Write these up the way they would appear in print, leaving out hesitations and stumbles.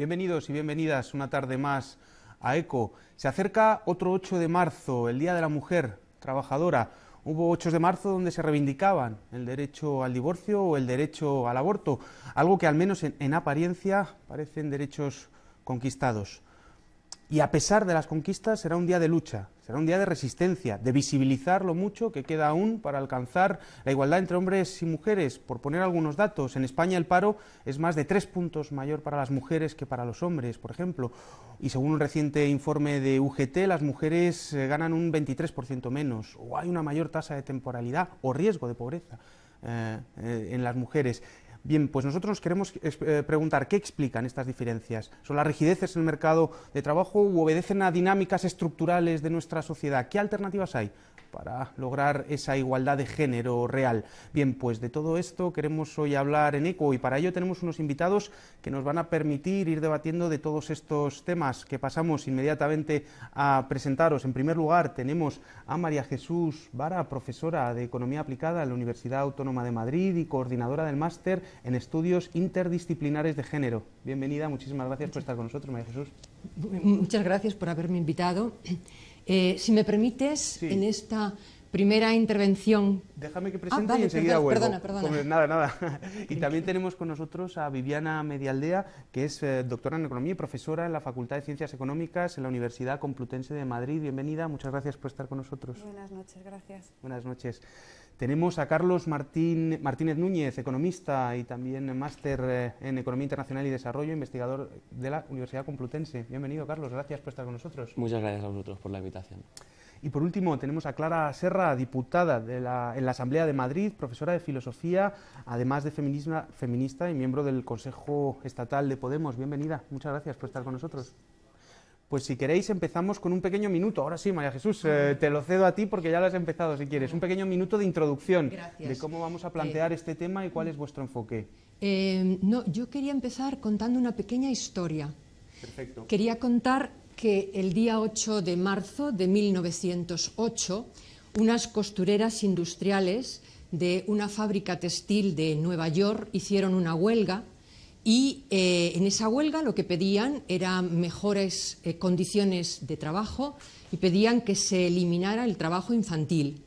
Bienvenidos y bienvenidas una tarde más a ECO. Se acerca otro 8 de marzo, el Día de la Mujer Trabajadora. Hubo 8 de marzo donde se reivindicaban el derecho al divorcio o el derecho al aborto, algo que al menos en apariencia parecen derechos conquistados. Y a pesar de las conquistas será un día de lucha, será un día de resistencia, de visibilizar lo mucho que queda aún para alcanzar la igualdad entre hombres y mujeres. Por poner algunos datos, en España el paro es más de 3 puntos mayor para las mujeres que para los hombres, por ejemplo. Y según un reciente informe de UGT, las mujeres ganan un 23% menos, o hay una mayor tasa de temporalidad o riesgo de pobreza en las mujeres. Bien, pues nosotros nos queremos preguntar qué explican estas diferencias. ¿Son las rigideces en el mercado de trabajo u obedecen a dinámicas estructurales de nuestra sociedad? ¿Qué alternativas hay para lograr esa igualdad de género real? Bien, pues de todo esto queremos hoy hablar en ECO y para ello tenemos unos invitados que nos van a permitir ir debatiendo de todos estos temas que pasamos inmediatamente a presentaros. En primer lugar tenemos a María Jesús Vara, profesora de Economía Aplicada en la Universidad Autónoma de Madrid y coordinadora del máster en Estudios Interdisciplinares de Género. Bienvenida, muchísimas gracias por estar con nosotros, María Jesús. Muchas gracias por haberme invitado. Si me permites, sí, en esta primera intervención... Déjame que presente y enseguida vuelvo. Perdona. Nada. Y también tenemos con nosotros a Viviana Medialdea, que es doctora en Economía y profesora en la Facultad de Ciencias Económicas en la Universidad Complutense de Madrid. Bienvenida, muchas gracias por estar con nosotros. Buenas noches, gracias. Buenas noches. Tenemos a Carlos Martínez Núñez, economista y también máster en Economía Internacional y Desarrollo, investigador de la Universidad Complutense. Bienvenido, Carlos, gracias por estar con nosotros. Muchas gracias a vosotros por la invitación. Y por último tenemos a Clara Serra, diputada en la Asamblea de Madrid, profesora de Filosofía, además de feminista y miembro del Consejo Estatal de Podemos. Bienvenida, muchas gracias por estar con nosotros. Pues si queréis empezamos con un pequeño minuto. Ahora sí, María Jesús, te lo cedo a ti porque ya lo has empezado si quieres. Un pequeño minuto de introducción. Gracias. De cómo vamos a plantear este tema y cuál es vuestro enfoque. Yo quería empezar contando una pequeña historia. Perfecto. Quería contar que el día 8 de marzo de 1908 unas costureras industriales de una fábrica textil de Nueva York hicieron una huelga. Y en esa huelga lo que pedían eran mejores condiciones de trabajo y pedían que se eliminara el trabajo infantil.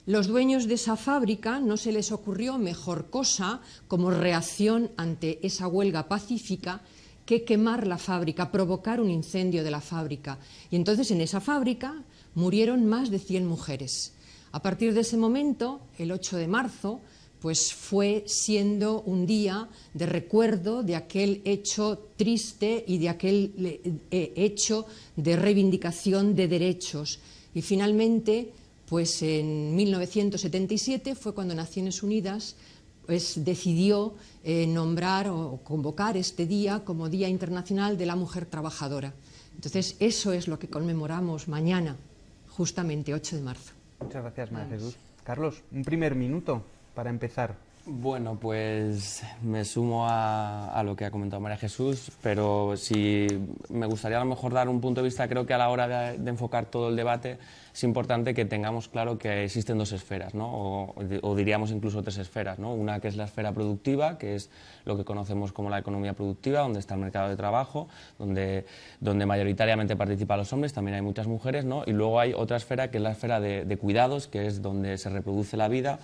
Los dueños de esa fábrica no se les ocurrió mejor cosa como reacción ante esa huelga pacífica que quemar la fábrica, provocar un incendio de la fábrica. Y entonces en esa fábrica murieron más de 100 mujeres. A partir de ese momento, el 8 de marzo, pues fue siendo un día de recuerdo de aquel hecho triste y de aquel hecho de reivindicación de derechos. Y finalmente, pues en 1977 fue cuando Naciones Unidas pues decidió nombrar o convocar este día como Día Internacional de la Mujer Trabajadora. Entonces, eso es lo que conmemoramos mañana, justamente 8 de marzo. Muchas gracias, María Jesús. Carlos, un primer minuto para empezar. Bueno, pues me sumo a lo que ha comentado María Jesús, pero sí me gustaría a lo mejor dar un punto de vista. Creo que a la hora de enfocar todo el debate es importante que tengamos claro que existen dos esferas, ¿no? o diríamos incluso 3 esferas, ¿no? Una que es la esfera productiva, que es lo que conocemos como la economía productiva, donde está el mercado de trabajo, donde mayoritariamente participan los hombres, también hay muchas mujeres, ¿no? Y luego hay otra esfera que es la esfera de cuidados, que es donde se reproduce la vida,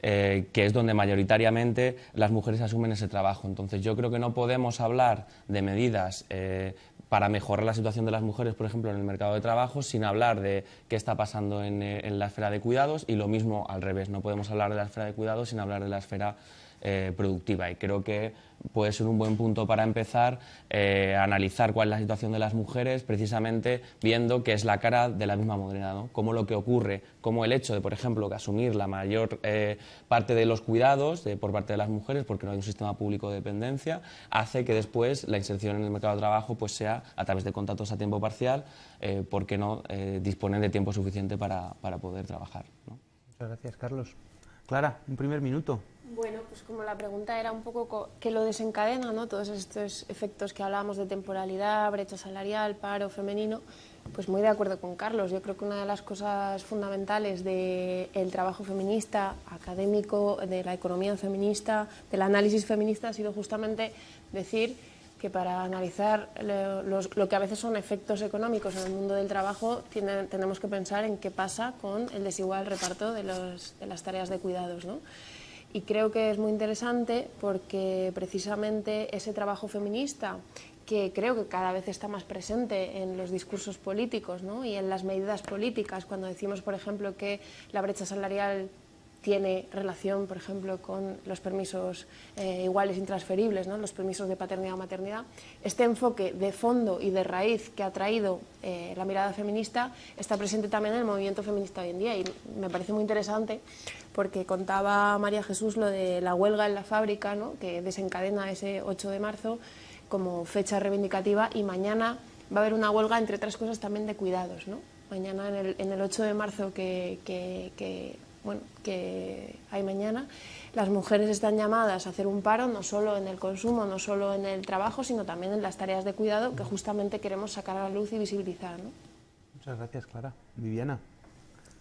que es donde mayoritariamente las mujeres asumen ese trabajo. Entonces yo creo que no podemos hablar de medidas para mejorar la situación de las mujeres, por ejemplo, en el mercado de trabajo, sin hablar de qué está pasando en la esfera de cuidados, y lo mismo al revés, no podemos hablar de la esfera de cuidados sin hablar de la esfera productiva. Y creo que puede ser un buen punto para empezar a analizar cuál es la situación de las mujeres, precisamente viendo que es la cara de la misma moneda, ¿no? Cómo lo que ocurre, como el hecho de, por ejemplo, que asumir la mayor parte de los cuidados por parte de las mujeres, porque no hay un sistema público de dependencia, hace que después la inserción en el mercado de trabajo pues sea a través de contratos a tiempo parcial, porque no disponen de tiempo suficiente para poder trabajar, ¿no? Muchas gracias, Carlos. Clara, un primer minuto. Bueno, pues como la pregunta era un poco qué lo desencadena, ¿no? Todos estos efectos que hablábamos de temporalidad, brecha salarial, paro femenino, pues muy de acuerdo con Carlos. Yo creo que una de las cosas fundamentales del trabajo feminista, académico, de la economía feminista, del análisis feminista, ha sido justamente decir que para analizar lo que a veces son efectos económicos en el mundo del trabajo tenemos que pensar en qué pasa con el desigual reparto de las tareas de cuidados, ¿no? Y creo que es muy interesante porque precisamente ese trabajo feminista, que creo que cada vez está más presente en los discursos políticos, ¿no? Y en las medidas políticas, cuando decimos, por ejemplo, que la brecha salarial tiene relación, por ejemplo, con los permisos iguales intransferibles, ¿no? Los permisos de paternidad o maternidad. Este enfoque de fondo y de raíz que ha traído la mirada feminista está presente también en el movimiento feminista hoy en día, y me parece muy interesante porque contaba María Jesús lo de la huelga en la fábrica, ¿no? Que desencadena ese 8 de marzo como fecha reivindicativa, y mañana va a haber una huelga, entre otras cosas, también de cuidados, ¿no? Mañana, en el 8 de marzo que hay mañana, las mujeres están llamadas a hacer un paro, no solo en el consumo, no solo en el trabajo, sino también en las tareas de cuidado que justamente queremos sacar a la luz y visibilizar, ¿no? Muchas gracias, Clara. Viviana.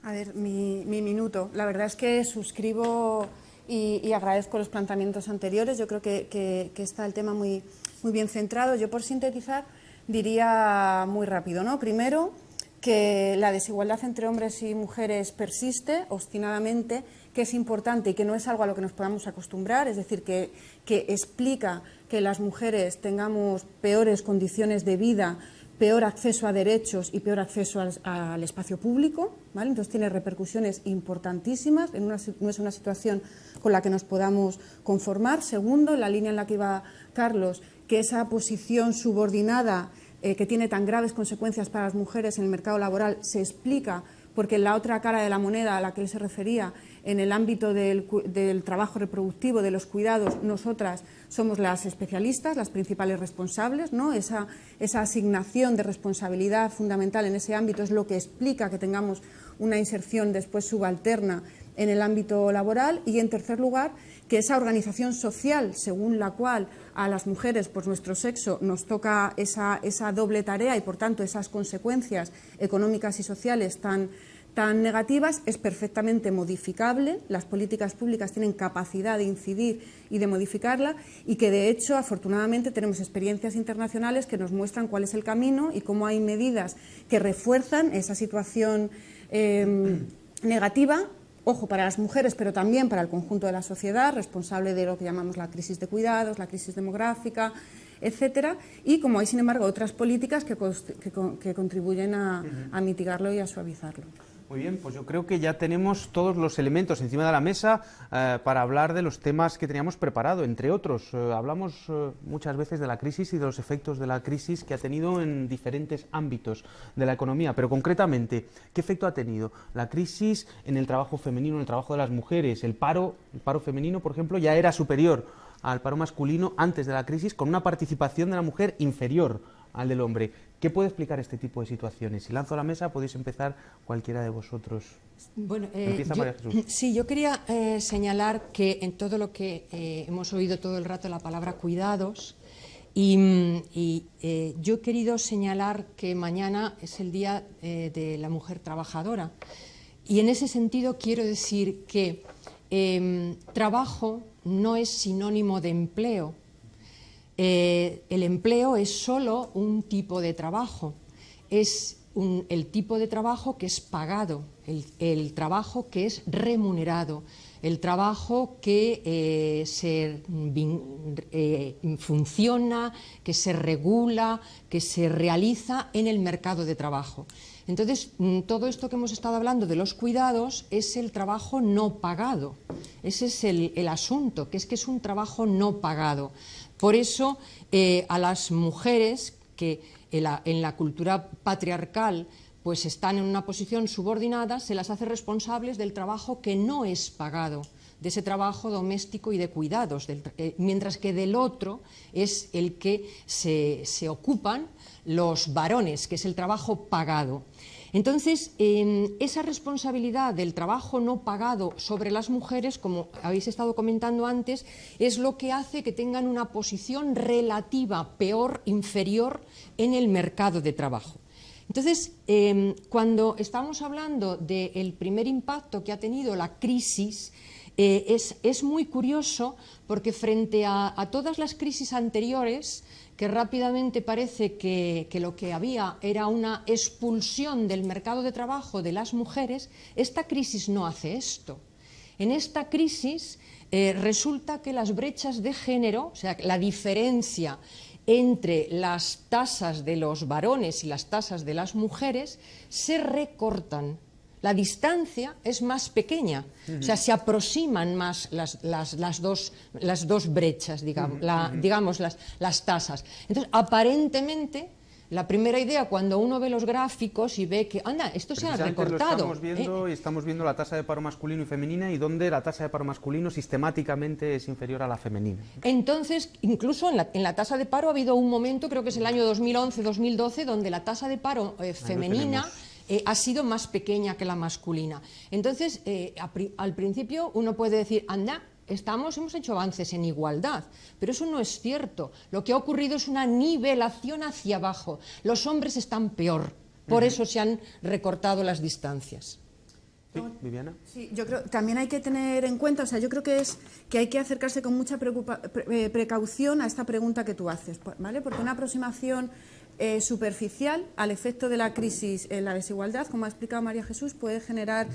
A ver, mi minuto. La verdad es que suscribo y agradezco los planteamientos anteriores. Yo creo que está el tema muy bien centrado. Yo, por sintetizar, diría muy rápido, ¿no? Primero, que la desigualdad entre hombres y mujeres persiste obstinadamente, que es importante y que no es algo a lo que nos podamos acostumbrar, es decir, que explica que las mujeres tengamos peores condiciones de vida, peor acceso a derechos y peor acceso al espacio público, ¿vale? Entonces tiene repercusiones importantísimas, no es una situación con la que nos podamos conformar. Segundo, en la línea en la que iba Carlos, que esa posición subordinada que tiene tan graves consecuencias para las mujeres en el mercado laboral se explica porque en la otra cara de la moneda a la que él se refería, en el ámbito del trabajo reproductivo, de los cuidados, nosotras somos las especialistas, las principales responsables, ¿no? Esa asignación de responsabilidad fundamental en ese ámbito es lo que explica que tengamos una inserción después subalterna en el ámbito laboral. Y, en tercer lugar, que esa organización social según la cual a las mujeres, por nuestro sexo, nos toca esa doble tarea y, por tanto, esas consecuencias económicas y sociales tan negativas, es perfectamente modificable. Las políticas públicas tienen capacidad de incidir y de modificarla, y que, de hecho, afortunadamente tenemos experiencias internacionales que nos muestran cuál es el camino y cómo hay medidas que refuerzan esa situación negativa, ojo, para las mujeres, pero también para el conjunto de la sociedad, responsable de lo que llamamos la crisis de cuidados, la crisis demográfica, etcétera, y como hay, sin embargo, otras políticas que contribuyen a mitigarlo y a suavizarlo. Muy bien, pues yo creo que ya tenemos todos los elementos encima de la mesa para hablar de los temas que teníamos preparado. Entre otros, hablamos muchas veces de la crisis y de los efectos de la crisis que ha tenido en diferentes ámbitos de la economía, pero concretamente, ¿qué efecto ha tenido la crisis en el trabajo femenino, en el trabajo de las mujeres? El paro femenino, por ejemplo, ya era superior al paro masculino antes de la crisis, con una participación de la mujer inferior al del hombre. ¿Qué puede explicar este tipo de situaciones? Si lanzo a la mesa, podéis empezar cualquiera de vosotros. Bueno, Empieza María Jesús. Sí, yo quería señalar que en todo lo que hemos oído todo el rato la palabra cuidados, y yo he querido señalar que mañana es el Día de la Mujer Trabajadora, y en ese sentido quiero decir que trabajo no es sinónimo de empleo. El empleo es solo un tipo de trabajo, es el tipo de trabajo que es pagado, el trabajo que es remunerado, el trabajo que funciona, que se regula, que se realiza en el mercado de trabajo. Entonces, todo esto que hemos estado hablando de los cuidados es el trabajo no pagado. Ese es el asunto, que es un trabajo no pagado. Por eso, a las mujeres que en la cultura patriarcal pues están en una posición subordinada, se las hace responsables del trabajo que no es pagado, de ese trabajo doméstico y de cuidados, mientras que del otro es el que se ocupan los varones, que es el trabajo pagado. Entonces, esa responsabilidad del trabajo no pagado sobre las mujeres, como habéis estado comentando antes, es lo que hace que tengan una posición relativa peor, inferior en el mercado de trabajo. Entonces, cuando estamos hablando del primer impacto que ha tenido la crisis, es muy curioso porque frente a todas las crisis anteriores que rápidamente parece que lo que había era una expulsión del mercado de trabajo de las mujeres, esta crisis no hace esto. En esta crisis resulta que las brechas de género, o sea, la diferencia entre las tasas de los varones y las tasas de las mujeres, se recortan. La distancia es más pequeña, o sea, se aproximan más las dos brechas, digamos, las tasas. Entonces, aparentemente, la primera idea, cuando uno ve los gráficos y ve que, anda, esto se ha recortado. Lo estamos viendo, y estamos viendo la tasa de paro masculino y femenina, y donde la tasa de paro masculino sistemáticamente es inferior a la femenina. Entonces, incluso en la tasa de paro ha habido un momento, creo que es el año 2011-2012, donde la tasa de paro femenina ha sido más pequeña que la masculina. Entonces, al principio uno puede decir, anda, hemos hecho avances en igualdad, pero eso no es cierto. Lo que ha ocurrido es una nivelación hacia abajo. Los hombres están peor, por eso se han recortado las distancias. Sí, Viviana. Sí, yo creo también hay que tener en cuenta, o sea, yo creo que hay que acercarse con mucha precaución a esta pregunta que tú haces, ¿vale? Porque una aproximación superficial al efecto de la crisis en la desigualdad, como ha explicado María Jesús, puede generar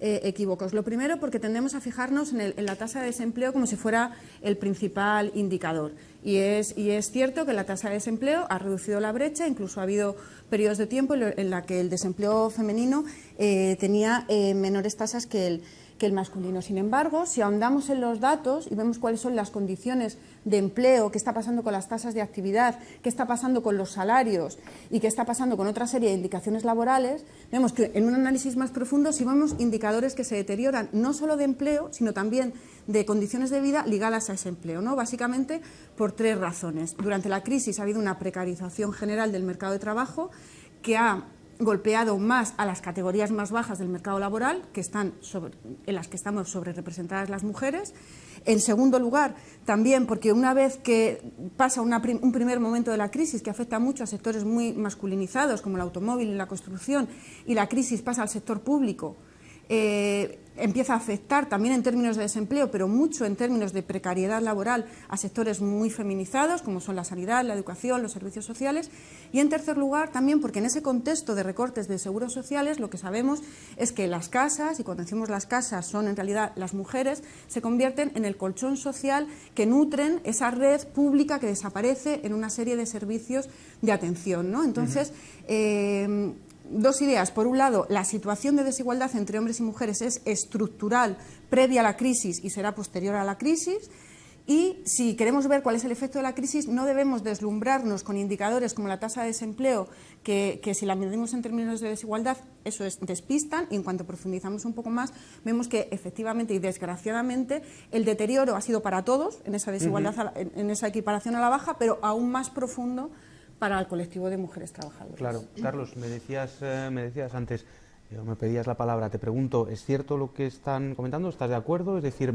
equívocos. Lo primero, porque tendemos a fijarnos en la tasa de desempleo como si fuera el principal indicador. Y es cierto que la tasa de desempleo ha reducido la brecha, incluso ha habido periodos de tiempo en la que el desempleo femenino tenía menores tasas que el masculino. Sin embargo, si ahondamos en los datos y vemos cuáles son las condiciones de empleo, qué está pasando con las tasas de actividad, qué está pasando con los salarios y qué está pasando con otra serie de indicaciones laborales, vemos que en un análisis más profundo sí vemos indicadores que se deterioran no solo de empleo, sino también de condiciones de vida ligadas a ese empleo, ¿no? Básicamente por tres razones. Durante la crisis ha habido una precarización general del mercado de trabajo que ha golpeado más a las categorías más bajas del mercado laboral, en las que estamos sobre representadas las mujeres. En segundo lugar, también porque una vez que pasa un primer momento de la crisis que afecta mucho a sectores muy masculinizados, como el automóvil y la construcción, y la crisis pasa al sector público, empieza a afectar también en términos de desempleo, pero mucho en términos de precariedad laboral a sectores muy feminizados, como son la sanidad, la educación, los servicios sociales. Y en tercer lugar, también porque en ese contexto de recortes de seguros sociales, lo que sabemos es que las casas, y cuando decimos las casas son en realidad las mujeres, se convierten en el colchón social que nutren esa red pública que desaparece en una serie de servicios de atención, ¿no? Entonces, dos ideas. Por un lado, la situación de desigualdad entre hombres y mujeres es estructural, previa a la crisis y será posterior a la crisis. Y si queremos ver cuál es el efecto de la crisis, no debemos deslumbrarnos con indicadores como la tasa de desempleo, que si la medimos en términos de desigualdad, eso despistan, y en cuanto profundizamos un poco más, vemos que efectivamente y desgraciadamente el deterioro ha sido para todos en esa desigualdad, en esa equiparación a la baja, pero aún más profundo para el colectivo de mujeres trabajadoras. Claro, Carlos, me decías antes, me pedías la palabra, te pregunto, ¿es cierto lo que están comentando? ¿Estás de acuerdo? Es decir,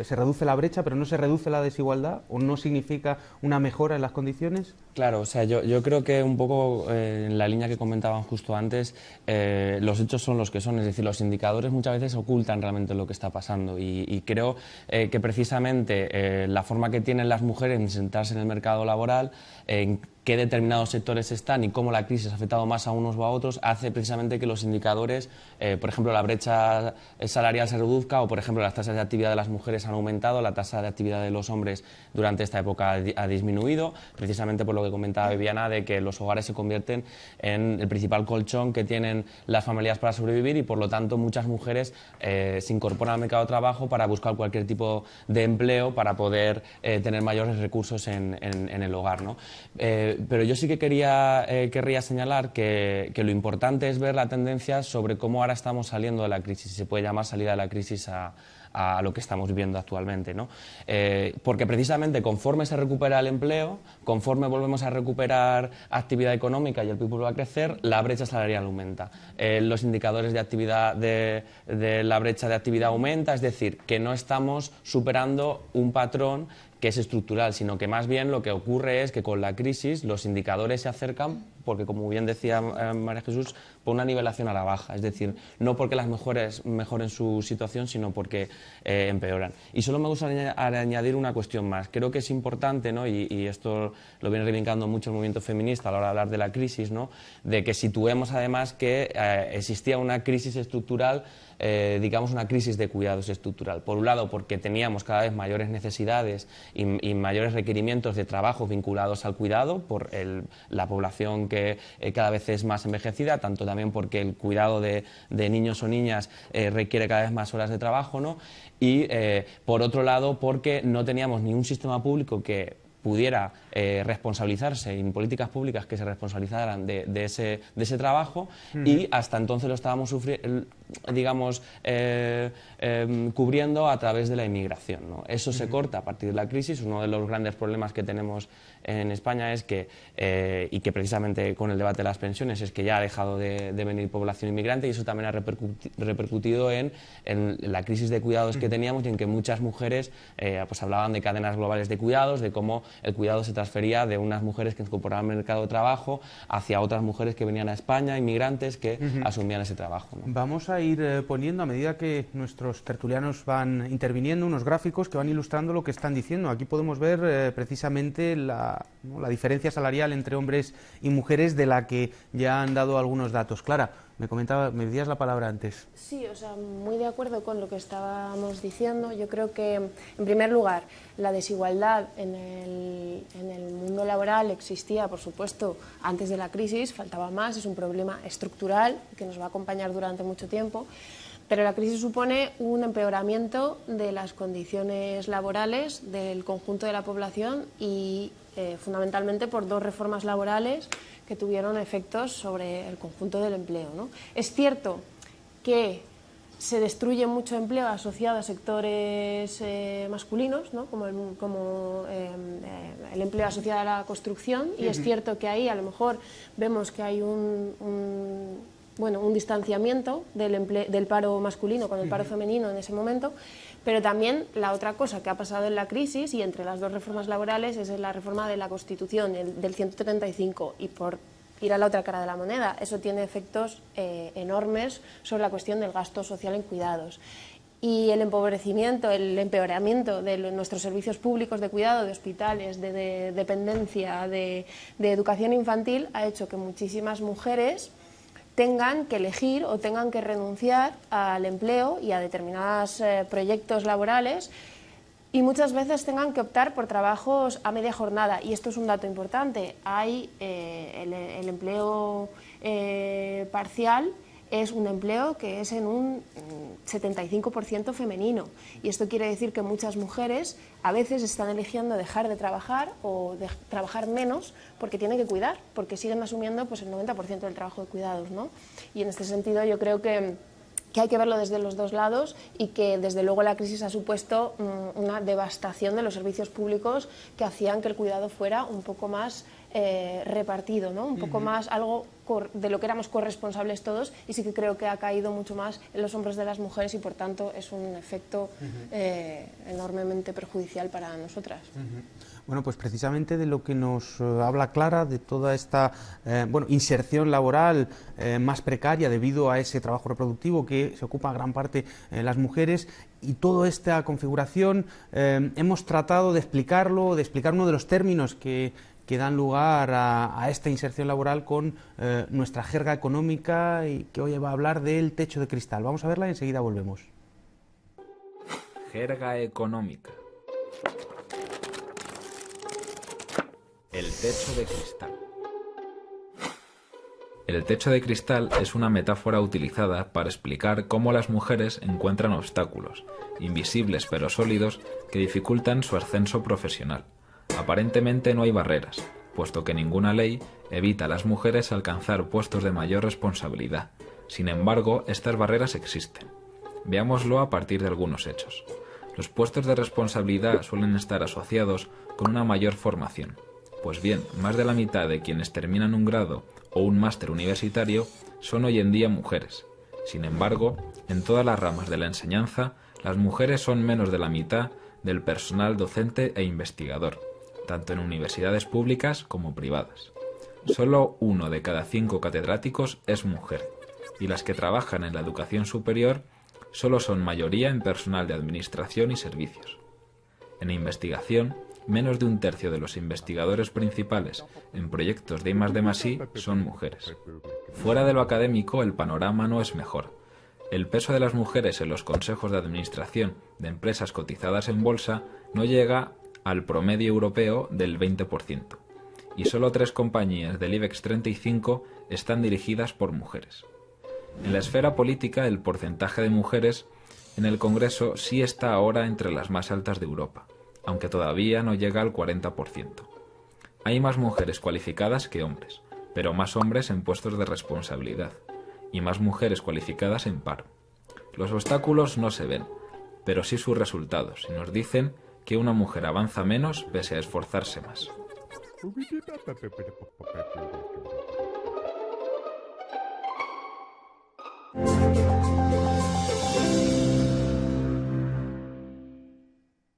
se reduce la brecha, pero no se reduce la desigualdad, ¿o no significa una mejora en las condiciones? Claro, o sea, yo creo que un poco en la línea que comentaban justo antes, los hechos son los que son, es decir, los indicadores muchas veces ocultan realmente lo que está pasando, y creo que precisamente la forma que tienen las mujeres de sentarse en el mercado laboral, en qué determinados sectores están y cómo la crisis ha afectado más a unos o a otros, hace precisamente que los indicadores, por ejemplo, la brecha salarial se reduzca, o por ejemplo las tasas de actividad de las mujeres han aumentado, la tasa de actividad de los hombres durante esta época ha disminuido, precisamente por lo que comentaba Viviana, de que los hogares se convierten en el principal colchón que tienen las familias para sobrevivir, y por lo tanto muchas mujeres se incorporan al mercado de trabajo para buscar cualquier tipo de empleo para poder tener mayores recursos en el hogar, ¿no? Pero yo sí que querría señalar que lo importante es ver la tendencia sobre cómo ahora estamos saliendo de la crisis, si se puede llamar salida de la crisis a lo que estamos viviendo actualmente, ¿no? Porque precisamente conforme se recupera el empleo, conforme volvemos a recuperar actividad económica y el PIB vuelve a crecer, la brecha salarial aumenta. Los indicadores de actividad de la brecha de actividad aumenta, es decir, que no estamos superando un patrón que es estructural, sino que más bien lo que ocurre es que con la crisis los indicadores se acercan porque como bien decía María Jesús, por una nivelación a la baja, es decir, no porque las mujeres mejoren su situación, sino porque empeoran. Y solo me gustaría añadir una cuestión más. Creo que es importante, ¿no? y esto lo viene reivindicando mucho el movimiento feminista a la hora de hablar de la crisis, ¿no? De que situemos además que existía una crisis estructural, digamos una crisis de cuidados estructural. Por un lado, porque teníamos cada vez mayores necesidades y mayores requerimientos de trabajo vinculados al cuidado por la población que cada vez es más envejecida, tanto también porque el cuidado de niños o niñas requiere cada vez más horas de trabajo, ¿no? Y por otro lado, porque no teníamos ni un sistema público que pudiera responsabilizarse, en políticas públicas que se responsabilizaran de ese trabajo, y hasta entonces lo estábamos digamos, cubriendo a través de la inmigración, ¿no? Eso se corta a partir de la crisis. Uno de los grandes problemas que tenemos en España es que, y que precisamente con el debate de las pensiones, es que ya ha dejado de venir población inmigrante, y eso también ha repercutido en la crisis de cuidados que teníamos, y en que muchas mujeres pues hablaban de cadenas globales de cuidados, de cómo el cuidado se transfería de unas mujeres que se incorporaban al mercado de trabajo hacia otras mujeres que venían a España, inmigrantes, que asumían ese trabajo, ¿no? Vamos a ir poniendo, a medida que nuestros tertulianos van interviniendo, unos gráficos que van ilustrando lo que están diciendo. Aquí podemos ver precisamente la diferencia salarial entre hombres y mujeres, de la que ya han dado algunos datos. Clara, me decías la palabra antes. Sí, o sea, muy de acuerdo con lo que estábamos diciendo. Yo creo que, en primer lugar, la desigualdad en el mundo laboral existía, por supuesto, antes de la crisis, faltaba más, es un problema estructural que nos va a acompañar durante mucho tiempo, pero la crisis supone un empeoramiento de las condiciones laborales del conjunto de la población y fundamentalmente por dos reformas laborales que tuvieron efectos sobre el conjunto del empleo, ¿no? Es cierto que se destruye mucho empleo asociado a sectores masculinos, ¿no? como el empleo asociado a la construcción, y es cierto que ahí a lo mejor vemos que hay un distanciamiento del paro masculino con el paro femenino en ese momento, pero también la otra cosa que ha pasado en la crisis, y entre las dos reformas laborales, es la reforma de la Constitución, del 135, y por ir a la otra cara de la moneda, eso tiene efectos enormes sobre la cuestión del gasto social en cuidados. Y el empobrecimiento, el empeoramiento de nuestros servicios públicos de cuidado, de hospitales, de dependencia, de educación infantil, ha hecho que muchísimas mujeres tengan que elegir o tengan que renunciar al empleo y a determinados proyectos laborales, y muchas veces tengan que optar por trabajos a media jornada. Y esto es un dato importante. Hay el empleo parcial es un empleo que es en un 75% femenino, y esto quiere decir que muchas mujeres a veces están eligiendo dejar de trabajar o de trabajar menos porque tienen que cuidar, porque siguen asumiendo pues, el 90% del trabajo de cuidados, ¿no? Y en este sentido yo creo que hay que verlo desde los dos lados, y que desde luego la crisis ha supuesto una devastación de los servicios públicos que hacían que el cuidado fuera un poco más repartido, ¿no? Un poco más algo de lo que éramos corresponsables todos, y sí que creo que ha caído mucho más en los hombros de las mujeres, y por tanto es un efecto enormemente perjudicial para nosotras. Bueno, pues precisamente de lo que nos habla Clara, de toda esta inserción laboral más precaria debido a ese trabajo reproductivo que se ocupa gran parte las mujeres, y toda esta configuración, hemos tratado de explicar uno de los términos que dan lugar a esta inserción laboral con nuestra jerga económica, y que hoy va a hablar del techo de cristal. Vamos a verla y enseguida volvemos. Jerga económica. El techo de cristal. El techo de cristal es una metáfora utilizada para explicar cómo las mujeres encuentran obstáculos, invisibles pero sólidos, que dificultan su ascenso profesional. Aparentemente no hay barreras, puesto que ninguna ley evita a las mujeres alcanzar puestos de mayor responsabilidad. Sin embargo, estas barreras existen. Veámoslo a partir de algunos hechos. Los puestos de responsabilidad suelen estar asociados con una mayor formación. Pues bien, más de la mitad de quienes terminan un grado o un máster universitario son hoy en día mujeres. Sin embargo, en todas las ramas de la enseñanza, las mujeres son menos de la mitad del personal docente e investigador, tanto en universidades públicas como privadas. solo 1 de cada 5 catedráticos es mujer, y las que trabajan en la educación superior solo son mayoría en personal de administración y servicios. En investigación, menos de un tercio de los investigadores principales en proyectos de I+D+I son mujeres. Fuera de lo académico, el panorama no es mejor. El peso de las mujeres en los consejos de administración de empresas cotizadas en bolsa no llega al promedio europeo del 20%, y solo 3 compañías del IBEX 35 están dirigidas por mujeres. En la esfera política, el porcentaje de mujeres en el Congreso sí está ahora entre las más altas de Europa, aunque todavía no llega al 40%. Hay más mujeres cualificadas que hombres, pero más hombres en puestos de responsabilidad, y más mujeres cualificadas en paro. Los obstáculos no se ven, pero sí sus resultados, y nos dicen que una mujer avanza menos pese a esforzarse más.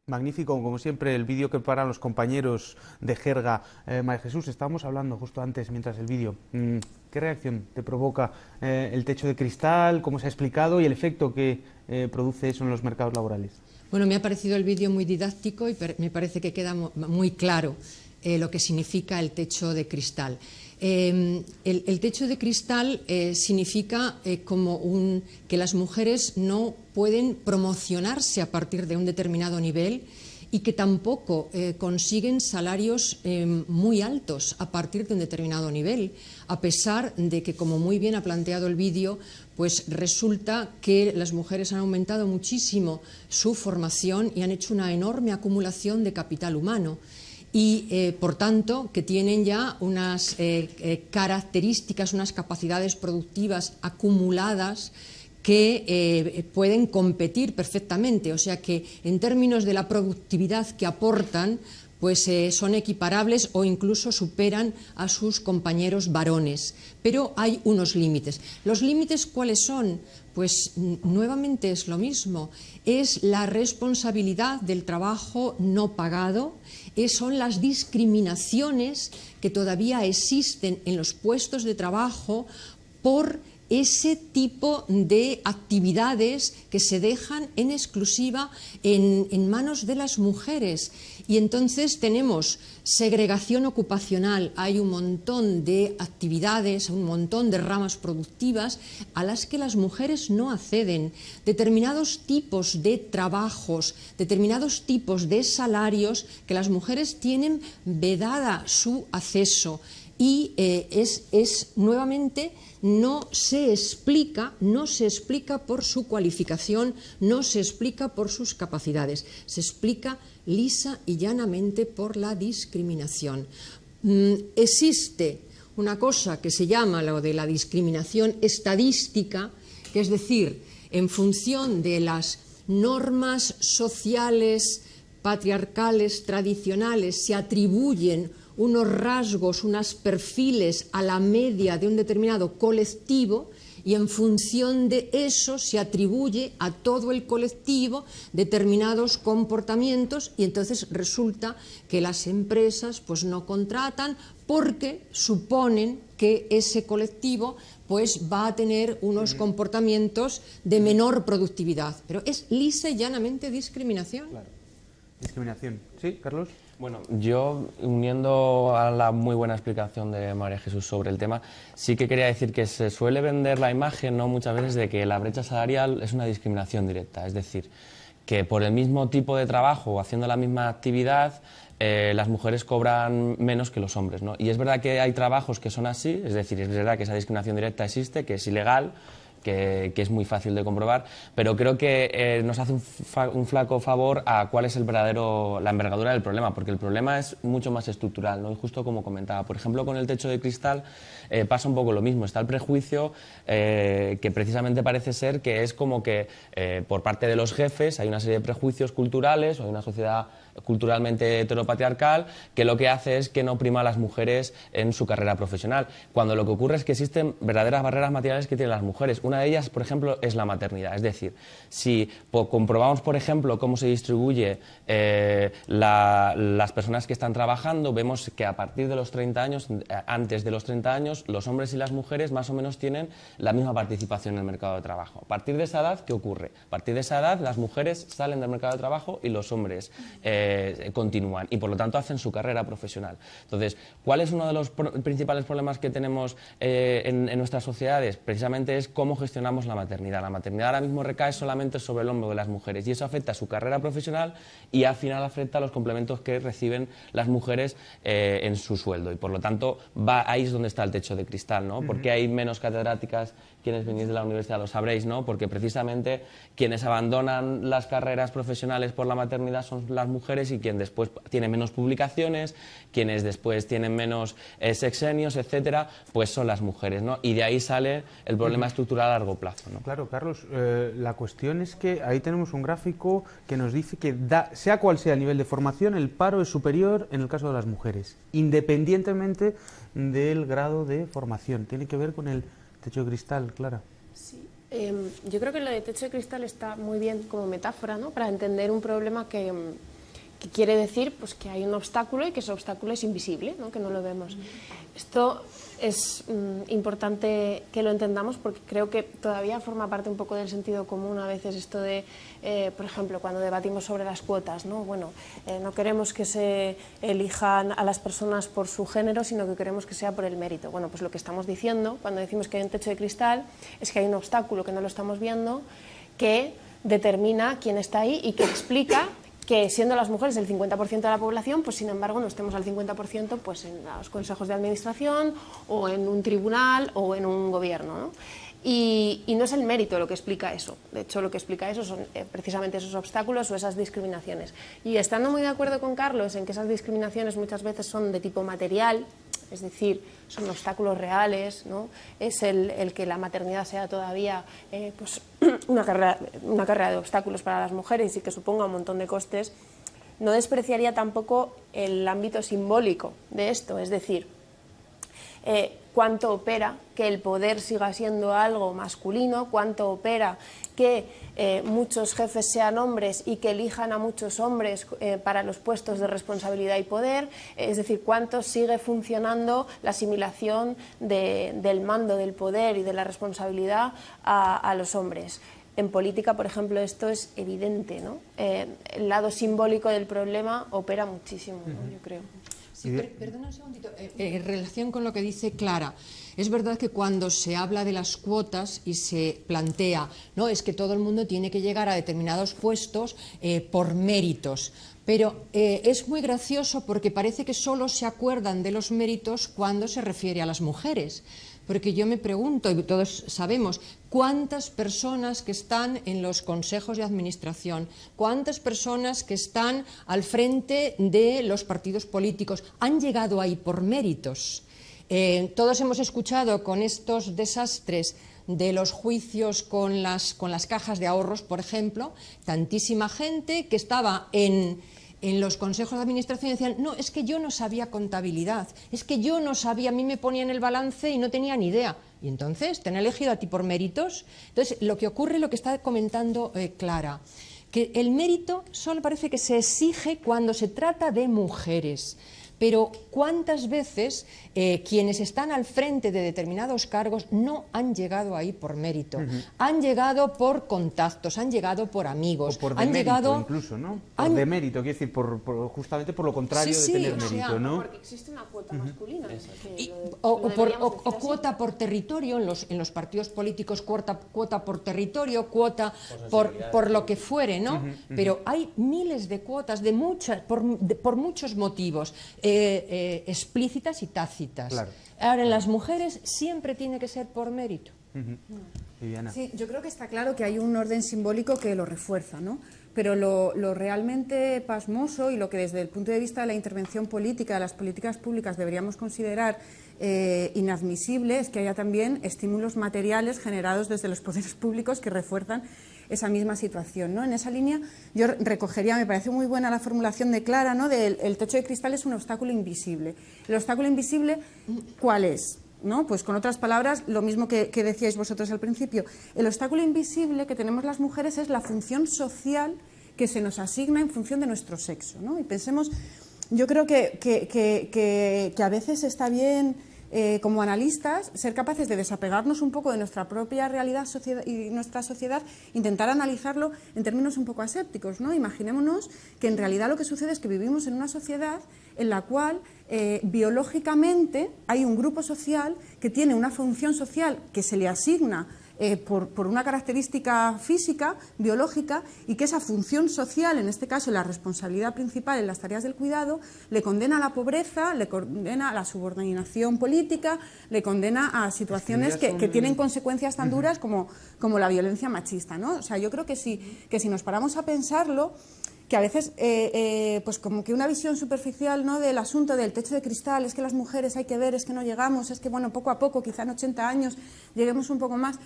Magnífico, como siempre, el vídeo que preparan los compañeros de jerga. María Jesús, estábamos hablando justo antes, mientras el vídeo. ¿Qué reacción te provoca el techo de cristal, cómo se ha explicado y el efecto que produce eso en los mercados laborales? Bueno, me ha parecido el vídeo muy didáctico y me parece que queda muy claro lo que significa el techo de cristal. El techo de cristal significa que las mujeres no pueden promocionarse a partir de un determinado nivel y que tampoco consiguen salarios muy altos a partir de un determinado nivel, a pesar de que, como muy bien ha planteado el vídeo, pues resulta que las mujeres han aumentado muchísimo su formación y han hecho una enorme acumulación de capital humano. Y, por tanto, que tienen ya unas características, unas capacidades productivas acumuladas que pueden competir perfectamente. O sea que, en términos de la productividad que aportan, pues son equiparables o incluso superan a sus compañeros varones. Pero hay unos límites. ¿Los límites cuáles son? Pues nuevamente es lo mismo. Es la responsabilidad del trabajo no pagado, son las discriminaciones que todavía existen en los puestos de trabajo por ese tipo de actividades que se dejan en exclusiva en manos de las mujeres. Y entonces tenemos segregación ocupacional, hay un montón de actividades, un montón de ramas productivas a las que las mujeres no acceden, determinados tipos de trabajos, determinados tipos de salarios que las mujeres tienen vedada su acceso. Y nuevamente no se explica por su cualificación, no se explica por sus capacidades, se explica lisa y llanamente por la discriminación. Existe una cosa que se llama lo de la discriminación estadística, que es decir, en función de las normas sociales, patriarcales, tradicionales, se atribuyen unos rasgos, unos perfiles a la media de un determinado colectivo y en función de eso se atribuye a todo el colectivo determinados comportamientos y entonces resulta que las empresas pues no contratan porque suponen que ese colectivo pues va a tener unos comportamientos de menor productividad. Pero es lisa y llanamente discriminación. Claro. Discriminación. ¿Sí, Carlos? Bueno, yo, uniendo a la muy buena explicación de María Jesús sobre el tema, sí que quería decir que se suele vender la imagen, ¿no?, muchas veces de que la brecha salarial es una discriminación directa, es decir, que por el mismo tipo de trabajo o haciendo la misma actividad, las mujeres cobran menos que los hombres, ¿no? Y es verdad que hay trabajos que son así, es decir, es verdad que esa discriminación directa existe, que es ilegal, que es muy fácil de comprobar, pero creo que nos hace un flaco favor a cuál es la envergadura del problema, porque el problema es mucho más estructural, ¿no? Y justo como comentaba, por ejemplo, con el techo de cristal pasa un poco lo mismo, está el prejuicio que precisamente parece ser que es como que por parte de los jefes hay una serie de prejuicios culturales o hay una sociedad culturalmente heteropatriarcal, que lo que hace es que no prima a las mujeres en su carrera profesional, cuando lo que ocurre es que existen verdaderas barreras materiales que tienen las mujeres. Una de ellas, por ejemplo, es la maternidad. Es decir, si comprobamos, por ejemplo, cómo se distribuye las personas que están trabajando, vemos que a partir de los 30 años, antes de los 30 años, los hombres y las mujeres más o menos tienen la misma participación en el mercado de trabajo. A partir de esa edad, ¿qué ocurre? A partir de esa edad, las mujeres salen del mercado de trabajo y los hombres continúan y, por lo tanto, hacen su carrera profesional. Entonces, ¿cuál es uno de los principales problemas que tenemos en nuestras sociedades? Precisamente es cómo gestionamos la maternidad. La maternidad ahora mismo recae solamente sobre el hombro de las mujeres y eso afecta a su carrera profesional y al final afecta a los complementos que reciben las mujeres en su sueldo y, por lo tanto, ahí es donde está el techo de cristal, ¿no? Porque hay menos catedráticas. Quienes venís de la universidad lo sabréis, ¿no? Porque precisamente quienes abandonan las carreras profesionales por la maternidad son las mujeres y quien después tiene menos publicaciones, quienes después tienen menos sexenios, etcétera, pues son las mujeres, ¿no? Y de ahí sale el problema estructural a largo plazo, ¿no? Claro, Carlos, la cuestión es que ahí tenemos un gráfico que nos dice que sea cual sea el nivel de formación, el paro es superior en el caso de las mujeres, independientemente del grado de formación. Tiene que ver con el techo de cristal, Clara. Sí. Yo creo que lo de techo de cristal está muy bien como metáfora, ¿no? Para entender un problema que quiere decir pues, que hay un obstáculo y que ese obstáculo es invisible, ¿no? Que no lo vemos. Esto es importante que lo entendamos porque creo que todavía forma parte un poco del sentido común a veces esto de, por ejemplo, cuando debatimos sobre las cuotas, ¿no? Bueno, no queremos que se elijan a las personas por su género, sino que queremos que sea por el mérito. Bueno, pues lo que estamos diciendo cuando decimos que hay un techo de cristal es que hay un obstáculo que no lo estamos viendo que determina quién está ahí y que explica que siendo las mujeres el 50% de la población, pues sin embargo no estemos al 50% pues en los consejos de administración o en un tribunal o en un gobierno, ¿no? Y no es el mérito lo que explica eso. De hecho, lo que explica eso son precisamente esos obstáculos o esas discriminaciones. Y estando muy de acuerdo con Carlos en que esas discriminaciones muchas veces son de tipo material, es decir, son obstáculos reales, ¿no? Es el que la maternidad sea todavía pues, una carrera de obstáculos para las mujeres y que suponga un montón de costes. No despreciaría tampoco el ámbito simbólico de esto, es decir, cuánto opera que el poder siga siendo algo masculino, cuánto opera que muchos jefes sean hombres y que elijan a muchos hombres para los puestos de responsabilidad y poder, es decir, cuánto sigue funcionando la asimilación del mando, del poder y de la responsabilidad a los hombres. En política, por ejemplo, esto es evidente, ¿no? El lado simbólico del problema opera muchísimo, ¿no? Yo creo. Sí, perdona un segundito. En relación con lo que dice Clara, es verdad que cuando se habla de las cuotas y se plantea, no, es que todo el mundo tiene que llegar a determinados puestos por méritos. Pero es muy gracioso porque parece que solo se acuerdan de los méritos cuando se refiere a las mujeres. Porque yo me pregunto, y todos sabemos, cuántas personas que están en los consejos de administración, cuántas personas que están al frente de los partidos políticos han llegado ahí por méritos. Todos hemos escuchado con estos desastres de los juicios con las cajas de ahorros, por ejemplo, tantísima gente que estaba en los consejos de administración y decían, no, es que yo no sabía contabilidad, es que yo no sabía, a mí me ponían el balance y no tenía ni idea. Y entonces, ¿te han elegido a ti por méritos? Entonces, lo que ocurre, lo que está comentando Clara, que el mérito solo parece que se exige cuando se trata de mujeres. Pero ¿cuántas veces quienes están al frente de determinados cargos no han llegado ahí por mérito? Han llegado por contactos, han llegado por amigos. O por han demérito llegado, incluso, ¿no? Por demérito, quiere decir, justamente por lo contrario Sí, de tener o sea, mérito, ¿no? Porque existe una cuota masculina. O cuota por territorio, en los partidos políticos, cuota por territorio, cuota por lo que fuere, ¿no? Pero hay miles de cuotas por muchos motivos. Explícitas y tácitas. Claro. Ahora, en las mujeres siempre tiene que ser por mérito. Viviana. Sí, yo creo que está claro que hay un orden simbólico que lo refuerza, ¿no? Pero lo realmente pasmoso y lo que desde el punto de vista de la intervención política, de las políticas públicas deberíamos considerar inadmisible es que haya también estímulos materiales generados desde los poderes públicos que refuerzan esa misma situación, ¿no? En esa línea yo recogería, me parece muy buena la formulación de Clara, ¿no? El techo de cristal es un obstáculo invisible. ¿El obstáculo invisible cuál es? ¿No? Pues con otras palabras, lo mismo que decíais vosotros al principio. El obstáculo invisible que tenemos las mujeres es la función social que se nos asigna en función de nuestro sexo, ¿no? Y pensemos, yo creo que a veces está bien, como analistas, ser capaces de desapegarnos un poco de nuestra propia realidad y nuestra sociedad, intentar analizarlo en términos un poco asépticos, ¿no? Imaginémonos que en realidad lo que sucede es que vivimos en una sociedad en la cual biológicamente hay un grupo social que tiene una función social que se le asigna por una característica física, biológica, y que esa función social, en este caso la responsabilidad principal en las tareas del cuidado, le condena a la pobreza, le condena a la subordinación política, le condena a situaciones que tienen consecuencias tan duras como la violencia machista, ¿no? O sea, yo creo que si nos paramos a pensarlo, que a veces, pues como que una visión superficial, ¿no?, del asunto del techo de cristal, es que las mujeres hay que ver, es que no llegamos, es que, bueno, poco a poco, quizá en 80 años, lleguemos un poco más.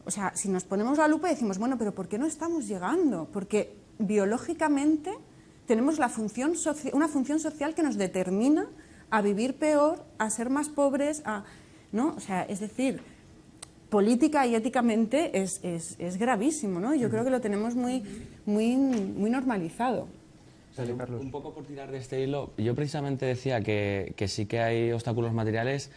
O sea, si nos ponemos la lupa y decimos, bueno, pero ¿por qué no estamos llegando? Porque biológicamente tenemos una función social que nos determina a vivir peor, a ser más pobres, ¿no? O sea, es decir, política y éticamente es gravísimo, ¿no? Yo creo que lo tenemos muy normalizado. Un poco por tirar de este hilo, yo precisamente decía que sí que hay obstáculos materiales